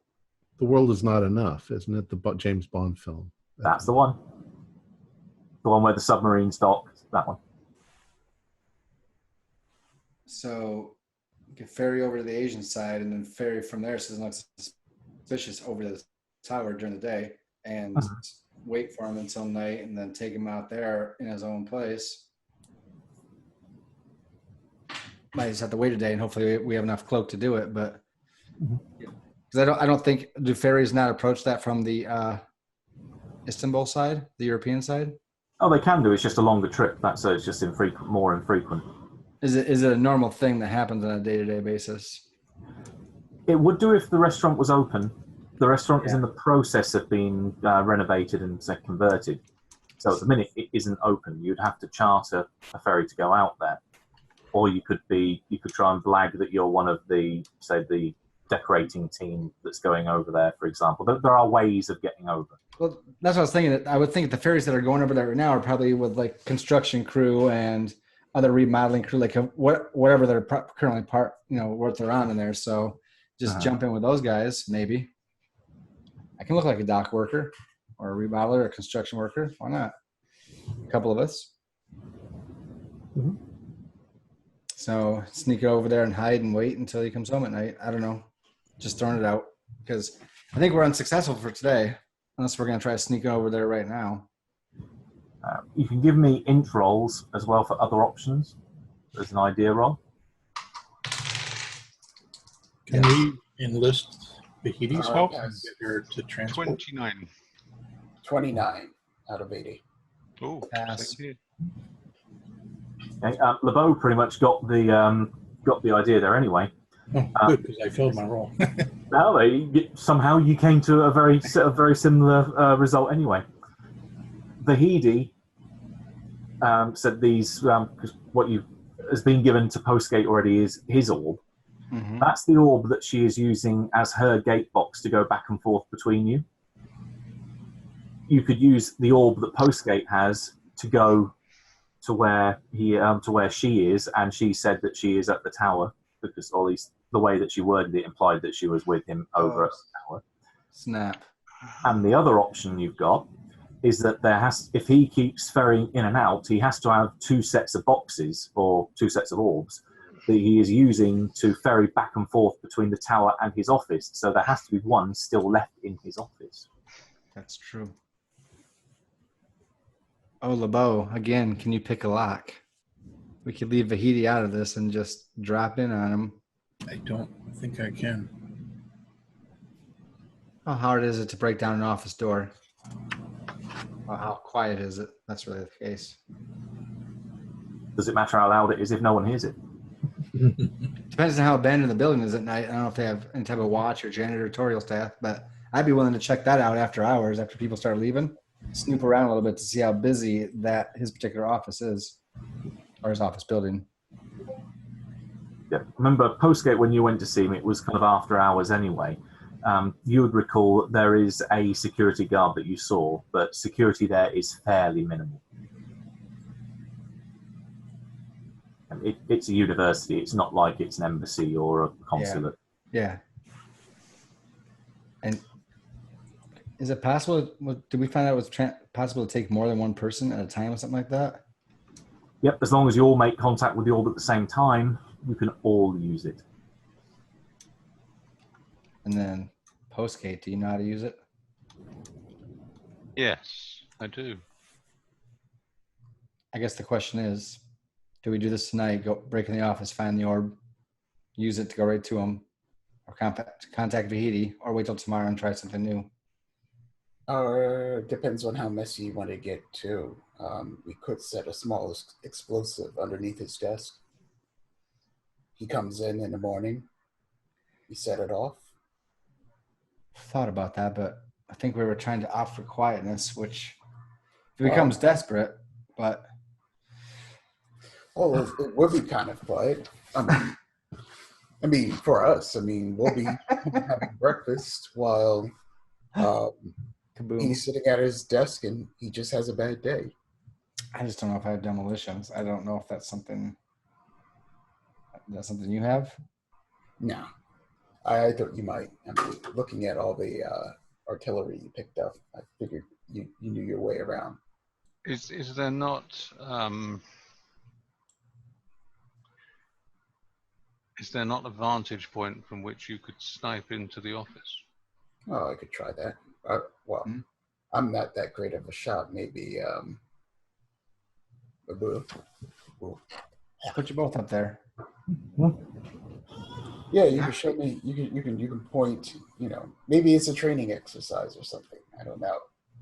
Speaker 1: World Is Not Enough, isn't it? The James Bond film.
Speaker 2: That's the one. The one where the submarines dock, that one.
Speaker 4: So you can ferry over to the Asian side and then ferry from there so it doesn't look suspicious over to the tower during the day and wait for him until night and then take him out there in his own place. Might just have to wait a day and hopefully we have enough cloak to do it, but because I don't think, do ferries not approach that from the Istanbul side, the European side?
Speaker 2: Oh, they can do. It's just a longer trip. So it's just more infrequent.
Speaker 4: Is it a normal thing that happens on a day-to-day basis?
Speaker 2: It would do if the restaurant was open. The restaurant is in the process of being renovated and converted. So at the minute, it isn't open. You'd have to charter a ferry to go out there. Or you could try and blag that you're one of the decorating team that's going over there, for example. There are ways of getting over.
Speaker 4: Well, that's what I was thinking. That I would think the ferries that are going over there right now are probably with like construction crew and other remodeling crew, like whatever they're currently what they're on in there. So just jump in with those guys, maybe. I can look like a dock worker or a remodeler or a construction worker. Why not? A couple of us.
Speaker 5: Mm-hmm.
Speaker 4: So sneak over there and hide and wait until he comes home at night. I don't know. Just throwing it out because I think we're unsuccessful for today, unless we're going to try to sneak over there right now.
Speaker 2: You can give me int rolls as well for other options as an idea roll.
Speaker 5: Can we enlist Vahiti's help and
Speaker 6: yes.
Speaker 5: get her to transport?
Speaker 3: 29.
Speaker 6: 29 out of 80.
Speaker 3: Oh,
Speaker 4: Pass.
Speaker 3: same here.
Speaker 2: Okay, LeBeau pretty much got the idea there anyway.
Speaker 5: Oh, good, because I failed my roll.
Speaker 2: Now somehow you came to a very similar result anyway. Vahidi said these because what has been given to Postgate already is his orb.
Speaker 4: Mm-hmm.
Speaker 2: That's the orb that she is using as her gate box to go back and forth between you. You could use the orb that Postgate has to go to where she is, and she said that she is at the tower because, or at least the way that she worded it implied that she was with him over at the tower.
Speaker 4: Snap.
Speaker 2: And the other option you've got is that if he keeps ferrying in and out, he has to have two sets of boxes or two sets of orbs that he is using to ferry back and forth between the tower and his office. So there has to be one still left in his office.
Speaker 4: That's true. Oh, LeBeau, again, can you pick a lock? We could leave Vahidi out of this and just drop in on him.
Speaker 5: I don't think I can.
Speaker 4: How hard is it to break down an office door? Or how quiet is it? That's really the case.
Speaker 2: Does it matter how loud it is if no one hears it?
Speaker 4: Depends on how abandoned the building is at night. I don't know if they have any type of watch or janitorial staff, but I'd be willing to check that out after hours, after people start leaving. Snoop around a little bit to see how busy his particular office is, or his office building.
Speaker 2: Yeah, remember Postgate when you went to see him, it was kind of after hours anyway. You would recall that there is a security guard that you saw, but security there is fairly minimal. And it's a university. It's not like it's an embassy or a consulate.
Speaker 4: Yeah. And is it possible? Did we find out it was possible to take more than one person at a time or something like that?
Speaker 2: Yep, as long as you all make contact with the orb at the same time, you can all use it.
Speaker 4: And then Postgate, do you know how to use it?
Speaker 3: Yes, I do.
Speaker 4: I guess the question is, do we do this tonight? Go break in the office, find the orb, use it to go right to him, or contact Vahidi, or wait till tomorrow and try something new?
Speaker 6: Depends on how messy you want to get too. We could set a small explosive underneath his desk. He comes in the morning. We set it off.
Speaker 4: Thought about that, but I think we were trying to opt for quietness, which becomes desperate. But
Speaker 6: it would be kind of quiet. I mean, for us, we'll be having breakfast while he's sitting at his desk and he just has a bad day.
Speaker 4: I just don't know if I have demolitions. I don't know if that's something. That's something you have?
Speaker 6: No. I thought you might. Looking at all the artillery you picked up, I figured you knew your way around.
Speaker 3: Is there not a vantage point from which you could snipe into the office?
Speaker 6: Oh, I could try that. I'm not that great of a shot. Maybe.
Speaker 4: Put you both up there.
Speaker 6: Yeah, you can show me. You can point. Maybe it's a training exercise or something. I don't know.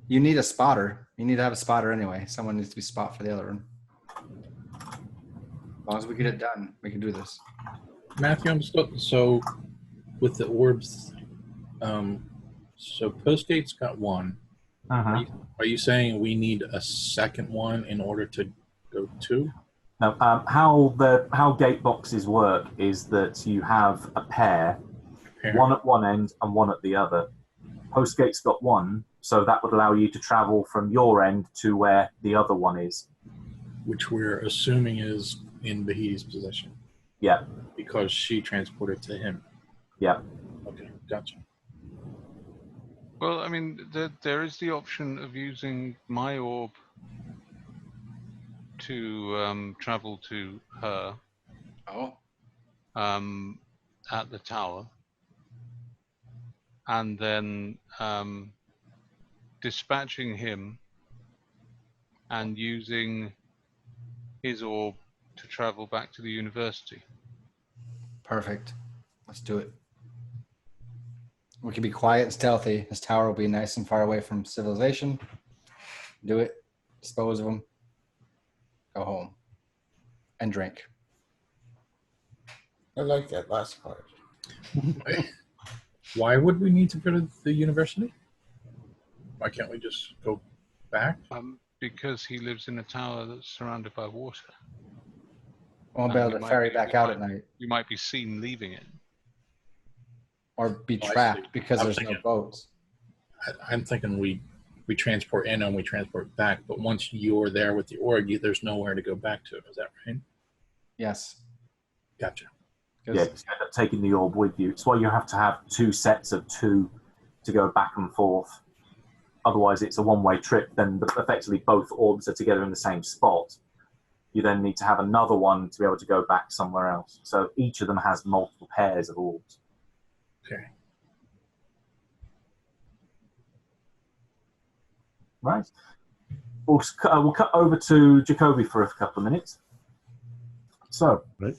Speaker 4: You need a spotter. You need to have a spotter anyway. Someone needs to be spot for the other one. As long as we get it done, we can do this.
Speaker 5: Matthew, I'm still, so with the orbs, so Postgate's got one.
Speaker 2: Uh-huh.
Speaker 5: Are you saying we need a second one in order to go two?
Speaker 2: Now, how gate boxes work is that you have a pair, one at one end and one at the other. Postgate's got one, so that would allow you to travel from your end to where the other one is.
Speaker 5: Which we're assuming is in Bahiti's possession.
Speaker 2: Yeah.
Speaker 5: Because she transported to him.
Speaker 2: Yeah.
Speaker 5: Okay, gotcha.
Speaker 3: Well, I mean, there is the option of using my orb to travel to her at the tower, and then dispatching him and using his orb to travel back to the university.
Speaker 4: Perfect. Let's do it. We can be quiet and stealthy. This tower will be nice and far away from civilization. Do it. Dispose of them. Go home. And drink.
Speaker 6: I like that last part.
Speaker 5: Why would we need to go to the university? Why can't we just go back?
Speaker 3: Because he lives in a tower that's surrounded by water.
Speaker 4: Won't be able to ferry back out at night.
Speaker 3: You might be seen leaving it.
Speaker 4: Or be trapped because there's no boats.
Speaker 5: I'm thinking we transport in and we transport back, but once you're there with the org, there's nowhere to go back to. Is that right?
Speaker 4: Yes.
Speaker 5: Gotcha.
Speaker 2: Yeah, you end up taking the orb with you. It's why you have to have two sets of two to go back and forth. Otherwise, it's a one-way trip. Then effectively both orbs are together in the same spot. You then need to have another one to be able to go back somewhere else. So each of them has multiple pairs of orbs.
Speaker 5: Okay.
Speaker 2: Right. We'll cut over to Jacoby for a couple of minutes. So,
Speaker 1: right.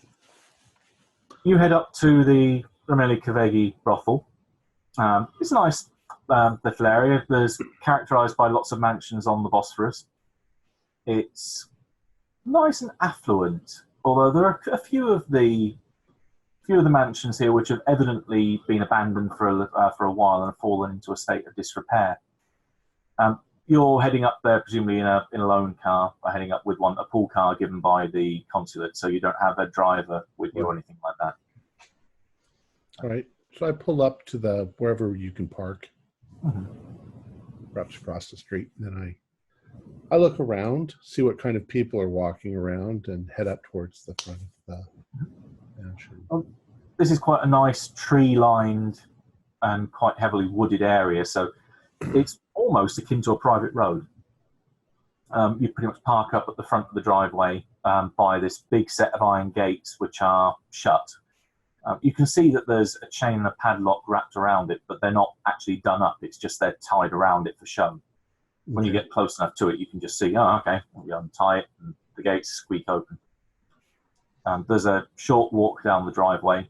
Speaker 2: You head up to the Rameli Kavegi brothel. It's a nice little area. There's characterized by lots of mansions on the Bosphorus. It's nice and affluent, although there are a few of the mansions here which have evidently been abandoned for a while and have fallen into a state of disrepair. You're heading up there presumably in a loan car, or heading up with a pool car given by the consulate, so you don't have a driver with you or anything like that.
Speaker 1: All right. So I pull up to wherever you can park, perhaps across the street, and then I look around, see what kind of people are walking around, and head up towards the front of the mansion.
Speaker 2: This is quite a nice tree-lined and quite heavily wooded area, so it's almost akin to a private road. You pretty much park up at the front of the driveway by this big set of iron gates which are shut. You can see that there's a chain and a padlock wrapped around it, but they're not actually done up. It's just they're tied around it for show. When you get close enough to it, you can just see, oh, okay, you untie it, and the gates squeak open. There's a short walk down the driveway.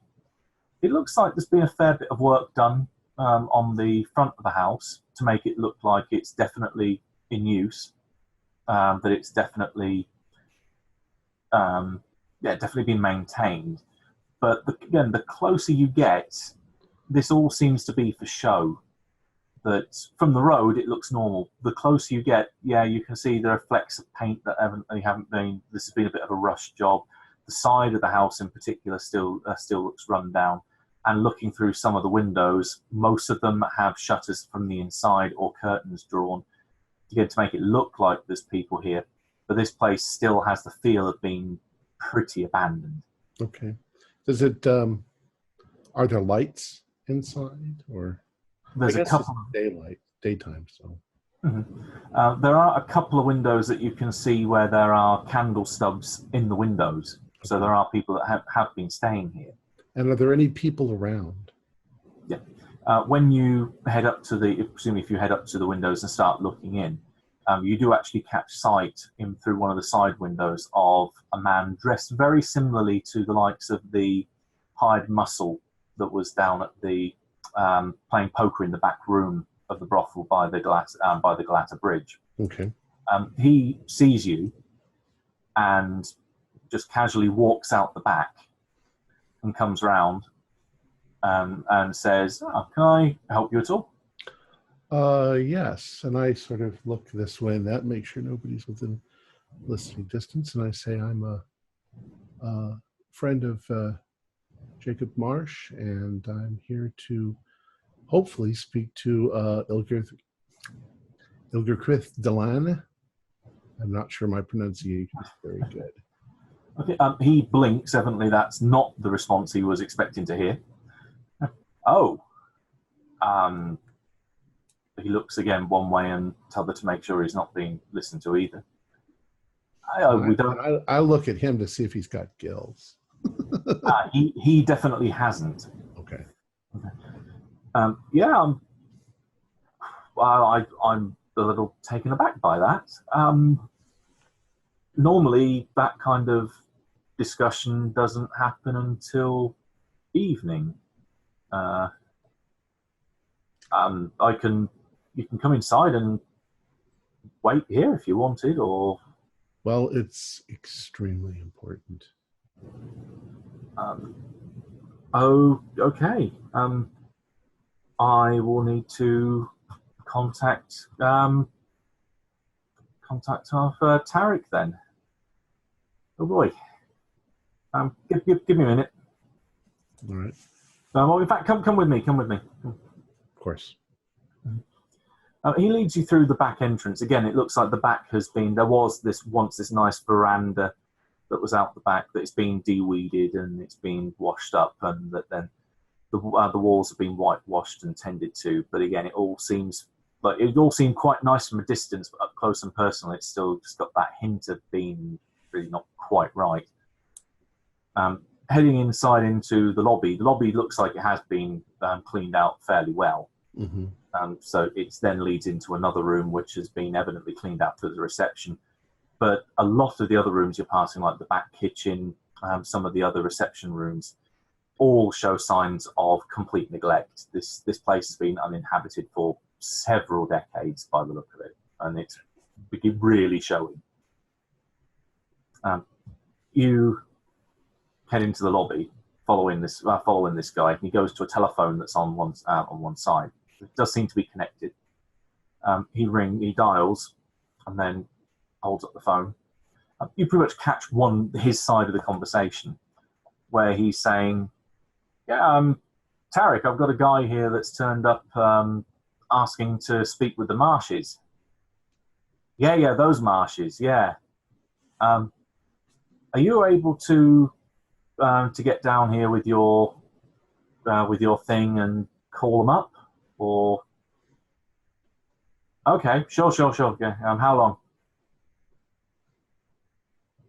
Speaker 2: It looks like there's been a fair bit of work done on the front of the house to make it look like it's definitely in use, that it's definitely, definitely been maintained. But again, the closer you get, this all seems to be for show. That from the road, it looks normal. The closer you get, you can see there are flecks of paint that haven't been. This has been a bit of a rush job. The side of the house, in particular, still looks run down. And looking through some of the windows, most of them have shutters from the inside or curtains drawn, again to make it look like there's people here. But this place still has the feel of being pretty abandoned.
Speaker 1: Okay. Does it? Are there lights inside, or
Speaker 2: there's a couple of
Speaker 1: daytime? So
Speaker 2: there are a couple of windows that you can see where there are candle stubs in the windows. Okay. So there are people that have been staying here.
Speaker 1: And are there any people around?
Speaker 2: Yeah. When you head up to presumably if you head up to the windows and start looking in, you do actually catch sight through one of the side windows of a man dressed very similarly to the likes of the hired muscle that was down at the playing poker in the back room of the brothel by the Galata Bridge.
Speaker 1: Okay.
Speaker 2: He sees you and just casually walks out the back and comes round and says, "Can I help you at all?"
Speaker 1: Yes. And I sort of look this way and that, make sure nobody's within listening distance, and I say I'm a friend of Jacob Marsh, and I'm here to hopefully speak to Ilgerquith Delan. I'm not sure my pronunciation is very good.
Speaker 2: Okay, he blinks. Evidently, that's not the response he was expecting to hear. Oh. He looks again one way and t'other to make sure he's not being listened to either.
Speaker 1: I look at him to see if he's got gills.
Speaker 2: He definitely hasn't.
Speaker 1: Okay.
Speaker 2: Yeah, I'm a little taken aback by that. Normally, that kind of discussion doesn't happen until evening. You can come inside and wait here if you wanted, or...
Speaker 1: Well, it's extremely important.
Speaker 2: Oh, okay. I will need to contact our Tarek then. Oh boy. Give me a minute.
Speaker 1: All right.
Speaker 2: Well, in fact, come with me. Come with me.
Speaker 1: Of course.
Speaker 2: He leads you through the back entrance. Again, it looks like the back has been... There was this nice veranda that was out the back that's been de-weeded and it's been washed up, and that then the walls have been whitewashed and tended to. But again, it all seemed quite nice from a distance, but up close and personal, it's still just got that hint of being really not quite right. Heading inside into the lobby looks like it has been cleaned out fairly well.
Speaker 1: Mm-hmm.
Speaker 2: So it then leads into another room which has been evidently cleaned out for the reception. But a lot of the other rooms you're passing, like the back kitchen, some of the other reception rooms, all show signs of complete neglect. This place has been uninhabited for several decades by the look of it, and it's really showing. You head into the lobby following this guy, and he goes to a telephone that's on one side. It does seem to be connected. He dials, and then holds up the phone. You pretty much catch his side of the conversation, where he's saying, "Yeah, Tarek, I've got a guy here that's turned up asking to speak with the Marshes." Yeah, those Marshes, yeah. Are you able to get down here with your thing and call them up, or? Okay, sure. Yeah. How long?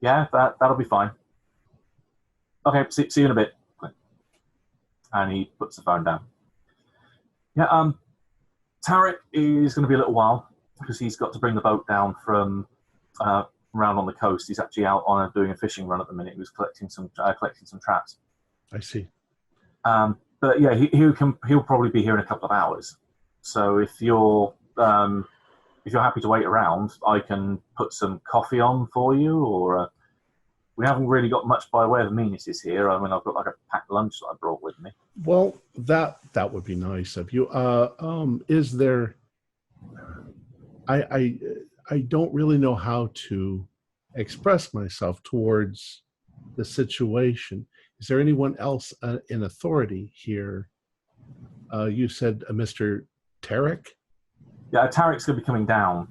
Speaker 2: Yeah, that'll be fine. Okay, see you in a bit. And he puts the phone down. Yeah, Tarek is going to be a little while because he's got to bring the boat down from around on the coast. He's actually out doing a fishing run at the minute. He was collecting some traps.
Speaker 1: I see.
Speaker 2: But yeah, he'll probably be here in a couple of hours. So if you're happy to wait around, I can put some coffee on for you, or we haven't really got much by way of amenities here. I mean, I've got like a packed lunch that I brought with me.
Speaker 1: Well, that would be nice of you. Is there? I don't really know how to express myself towards the situation. Is there anyone else in authority here? You said Mr. Tarek?
Speaker 2: Yeah, Tarek's going to be coming down.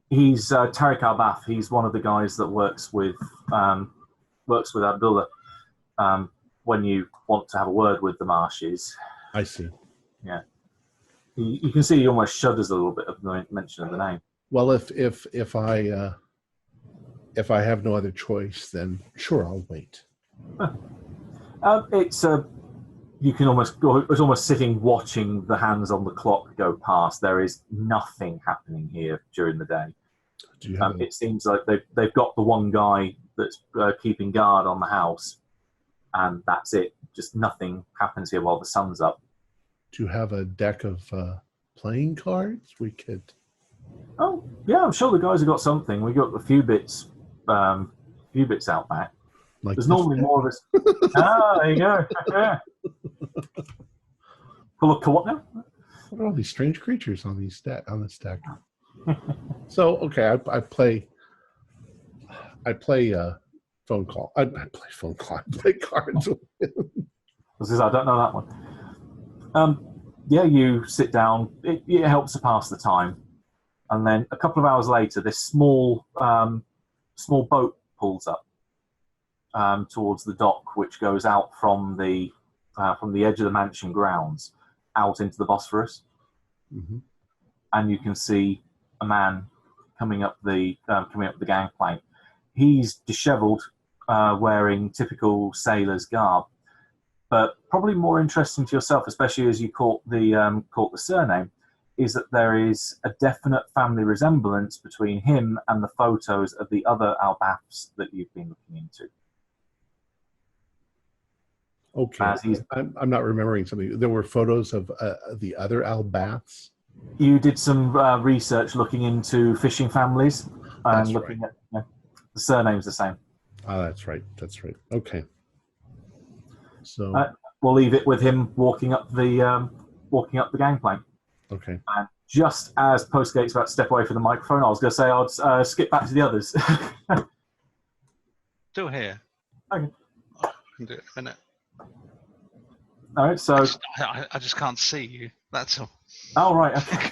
Speaker 2: He's Tarek Al-Bath. He's one of the guys that works with Abdullah when you want to have a word with the Marshes.
Speaker 1: I see.
Speaker 2: Yeah. You can see he almost shudders a little bit of the mention of the name.
Speaker 1: Well, if I have no other choice, then sure, I'll wait.
Speaker 2: It's almost sitting watching the hands on the clock go past. There is nothing happening here during the day. It seems like they've got the one guy that's keeping guard on the house, and that's it. Just nothing happens here while the sun's up.
Speaker 1: Do you have a deck of playing cards. We could.
Speaker 2: Oh, yeah, I'm sure the guys have got something. We got a few bits out back.
Speaker 1: Like
Speaker 2: There's
Speaker 1: this
Speaker 2: normally
Speaker 1: deck.
Speaker 2: more of us. There you go. Yeah. Full of what now?
Speaker 1: What are all these strange creatures on this deck? So okay, I play phone call. I play phone call. I play cards.
Speaker 2: I don't know that one. Yeah, you sit down. It helps to pass the time, and then a couple of hours later, this small boat pulls up towards the dock, which goes out from the edge of the mansion grounds out into the Bosphorus, and you can see a man coming up the gangplank. He's dishevelled, wearing typical sailor's garb. But probably more interesting to yourself, especially as you caught the surname, is that there is a definite family resemblance between him and the photos of the other Albaths that you've been looking into.
Speaker 1: Okay, I'm not remembering something. There were photos of the other Albaths.
Speaker 2: You did some research looking into fishing families and
Speaker 1: That's
Speaker 2: looking at the surname's the same.
Speaker 1: Oh, that's right. Okay. So
Speaker 2: we'll leave it with him walking up the gangplank.
Speaker 1: Okay.
Speaker 2: And just as Postgate's about to step away from the microphone, I was going to say I'll skip back to the others.
Speaker 3: Still here.
Speaker 2: Okay.
Speaker 3: I can do it in a minute.
Speaker 2: All right. So
Speaker 3: I just can't see you. That's all.
Speaker 2: Oh right. Okay.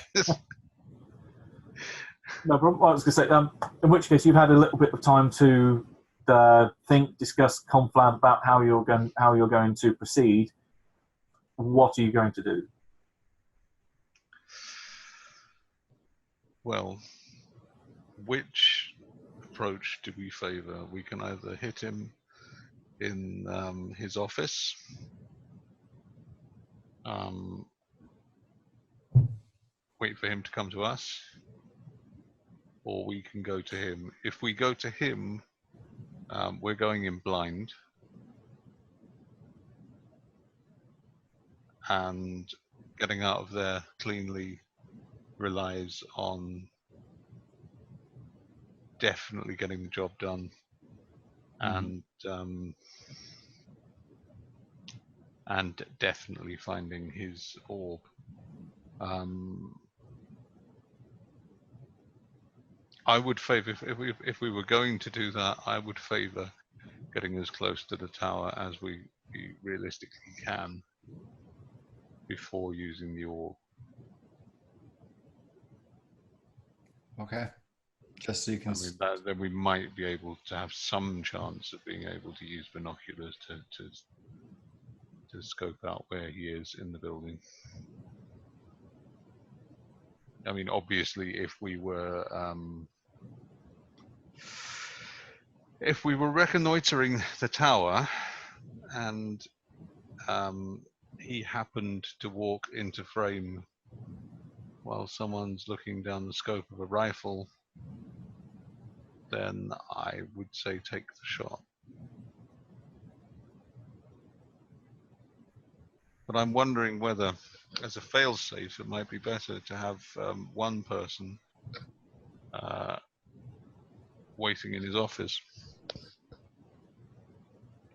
Speaker 2: No problem. I was going to say, in which case you've had a little bit of time to think, discuss, confab about how you're going to proceed. What are you going to do?
Speaker 3: Well, which approach do we favour? We can either hit him in his office, wait for him to come to us, or we can go to him. If we go to him, we're going in blind, and getting out of there cleanly relies on definitely getting the job done, and definitely finding his orb. I would favour, if we were going to do that, I would favour getting as close to the tower as we realistically can before using the orb.
Speaker 4: Okay. Just so you can.
Speaker 3: Then we might be able to have some chance of being able to use binoculars to scope out where he is in the building. I mean, obviously, if we were reconnoitering the tower and he happened to walk into frame while someone's looking down the scope of a rifle, then I would say take the shot. But I'm wondering whether, as a fail-safe, it might be better to have one person waiting in his office,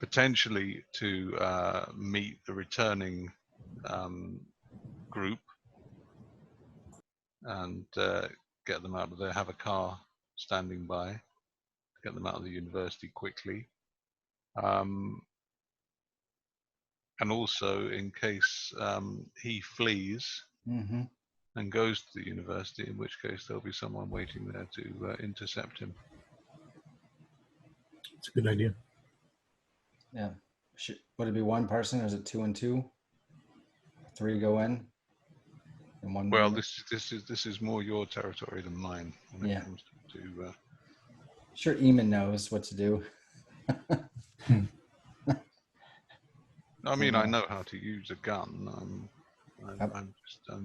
Speaker 3: potentially to meet the returning group and get them out of there, have a car standing by, get them out of the university quickly. And also, in case he flees and goes to the university, in which case there'll be someone waiting there to intercept him.
Speaker 5: It's a good idea.
Speaker 4: Yeah. Would it be one person, or is it 2 and 2? 3 go in, and one.
Speaker 3: Well, this is more your territory than mine when it comes to.
Speaker 4: Sure, Eamon knows what to do.
Speaker 3: I mean, I know how to use a gun. I'm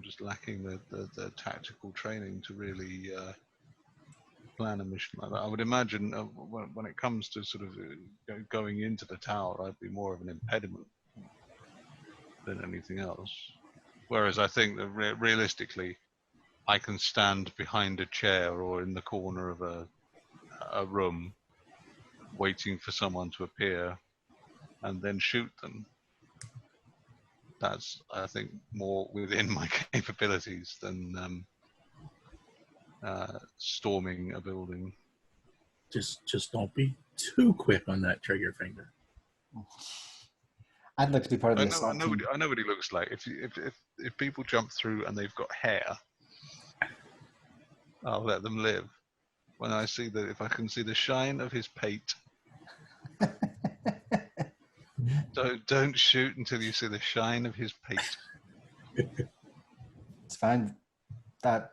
Speaker 3: just lacking the tactical training to really plan a mission like that. I would imagine when it comes to sort of going into the tower, I'd be more of an impediment than anything else. Whereas I think that realistically, I can stand behind a chair or in the corner of a room, waiting for someone to appear, and then shoot them. That's, I think, more within my capabilities than storming a building.
Speaker 5: Just don't be too quick on that trigger finger.
Speaker 4: I'd like to be part of the
Speaker 3: I
Speaker 4: assault
Speaker 3: know
Speaker 4: team.
Speaker 3: what he looks like. If people jump through and they've got hair, I'll let them live. When I see if I can see the shine of his pate. Don't shoot until you see the shine of his pate.
Speaker 4: It's fine. That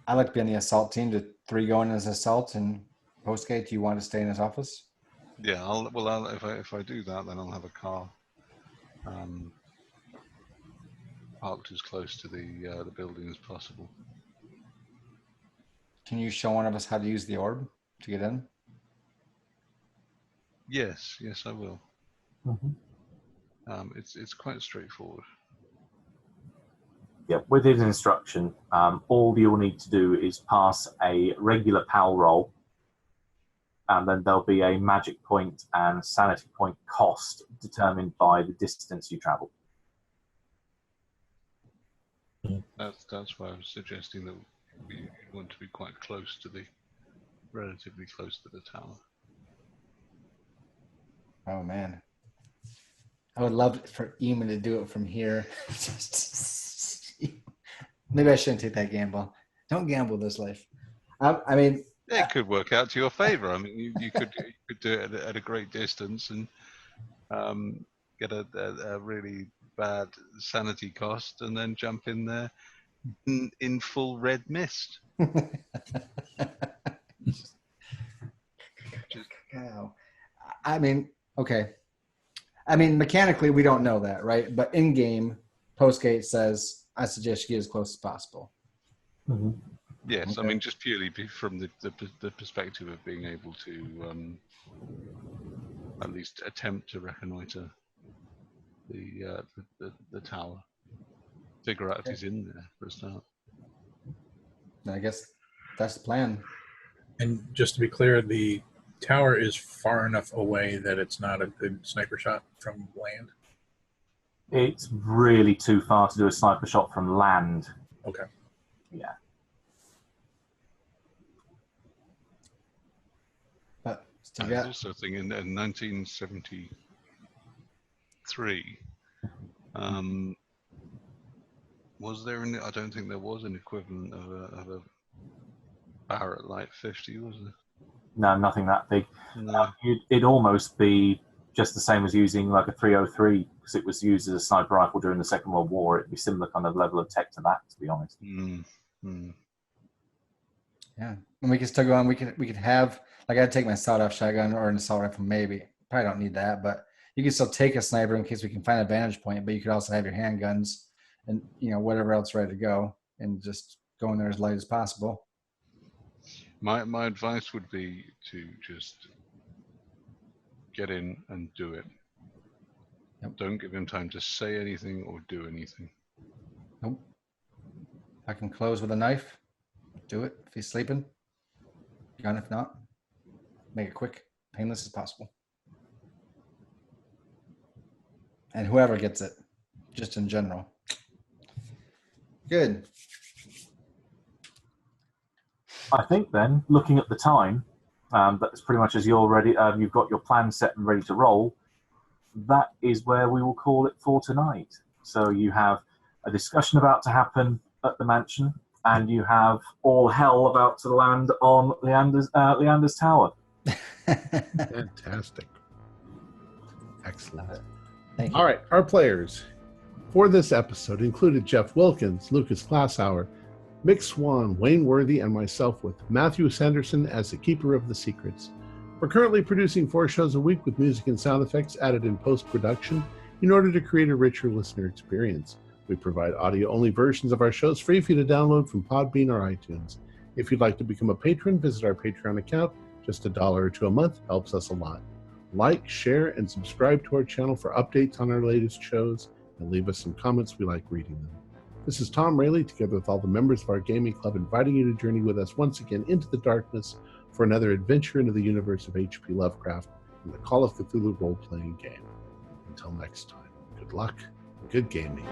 Speaker 4: I like to be on the assault team. The 3 going as assault and postgate. Do you want to stay in his office?
Speaker 3: Yeah, if I do that, then I'll have a car parked as close to the building as possible.
Speaker 4: Can you show one of us how to use the orb to get in?
Speaker 3: Yes, I will.
Speaker 2: Mm-hmm.
Speaker 3: It's quite straightforward.
Speaker 2: Yeah, with his instruction, all you'll need to do is pass a regular PAL roll, and then there'll be a magic point and sanity point cost determined by the distance you travel.
Speaker 3: That's why I was suggesting that we want to be quite relatively close to the tower.
Speaker 4: Oh man, I would love for Eamon to do it from here. Maybe I shouldn't take that gamble. Don't gamble this life. I mean,
Speaker 3: it could work out to your favor. I mean, you could do it at a great distance and get a really bad sanity cost, and then jump in there in full red mist.
Speaker 4: I mean, okay. I mean, mechanically, we don't know that, right? But in game, postgate says, I suggest you get as close as possible.
Speaker 2: Mm-hmm.
Speaker 3: Yes,
Speaker 4: Okay.
Speaker 3: I mean, just purely from the perspective of being able to at least attempt to reconnoiter the tower, figure out if he's in there for a start.
Speaker 4: I guess that's the plan.
Speaker 5: And just to be clear, the tower is far enough away that it's not a good sniper shot from land.
Speaker 2: It's really too far to do a sniper shot from land.
Speaker 5: Okay.
Speaker 2: Yeah.
Speaker 4: But still
Speaker 3: There's
Speaker 4: got
Speaker 3: also a thing in 1973. Was there any? I don't think there was an equivalent of a Barrett Light 50, was there?
Speaker 2: No, nothing that big.
Speaker 3: No.
Speaker 2: It'd almost be just the same as using like a 303, because it was used as a sniper rifle during the Second World War. It'd be similar kind of level of tech to that, to be honest.
Speaker 4: Yeah, and we can still go on. We could have, like, I'd take my sawed-off shotgun or an assault rifle, maybe. Probably don't need that, but you can still take a sniper in case we can find a vantage point. But you could also have your handguns and whatever else ready to go, and just go in there as light as possible.
Speaker 3: My advice would be to just get in and do it.
Speaker 4: Yep.
Speaker 3: Don't give him time to say anything or do anything.
Speaker 4: Nope. I can close with a knife. Do it if he's sleeping. Gun if not. Make it quick, painless as possible. And whoever gets it, just in general. Good.
Speaker 2: I think then, looking at the time, that's pretty much as you're ready. You've got your plan set and ready to roll. That is where we will call it for tonight. So you have a discussion about to happen at the mansion, and you have all hell about to land on Leander's tower.
Speaker 1: Fantastic. Excellent.
Speaker 4: Thank you.
Speaker 1: All right, our players for this episode included Jeff Wilkins, Lucas Glassauer, Mick Swan, Wayne Worthy, and myself, with Matthew Sanderson as the keeper of the secrets. We're currently producing 4 shows a week with music and sound effects added in post-production in order to create a richer listener experience. We provide audio-only versions of our shows free for you to download from Podbean or iTunes. If you'd like to become a patron, visit our Patreon account. Just $1 or $2 a month helps us a lot. Like, share, and subscribe to our channel for updates on our latest shows, and leave us some comments. We like reading them. This is Tom Rayleigh, together with all the members of our gaming club, inviting you to journey with us once again into the darkness for another adventure into the universe of H.P. Lovecraft in the Call of Cthulhu role-playing game. Until next time, good luck and good gaming.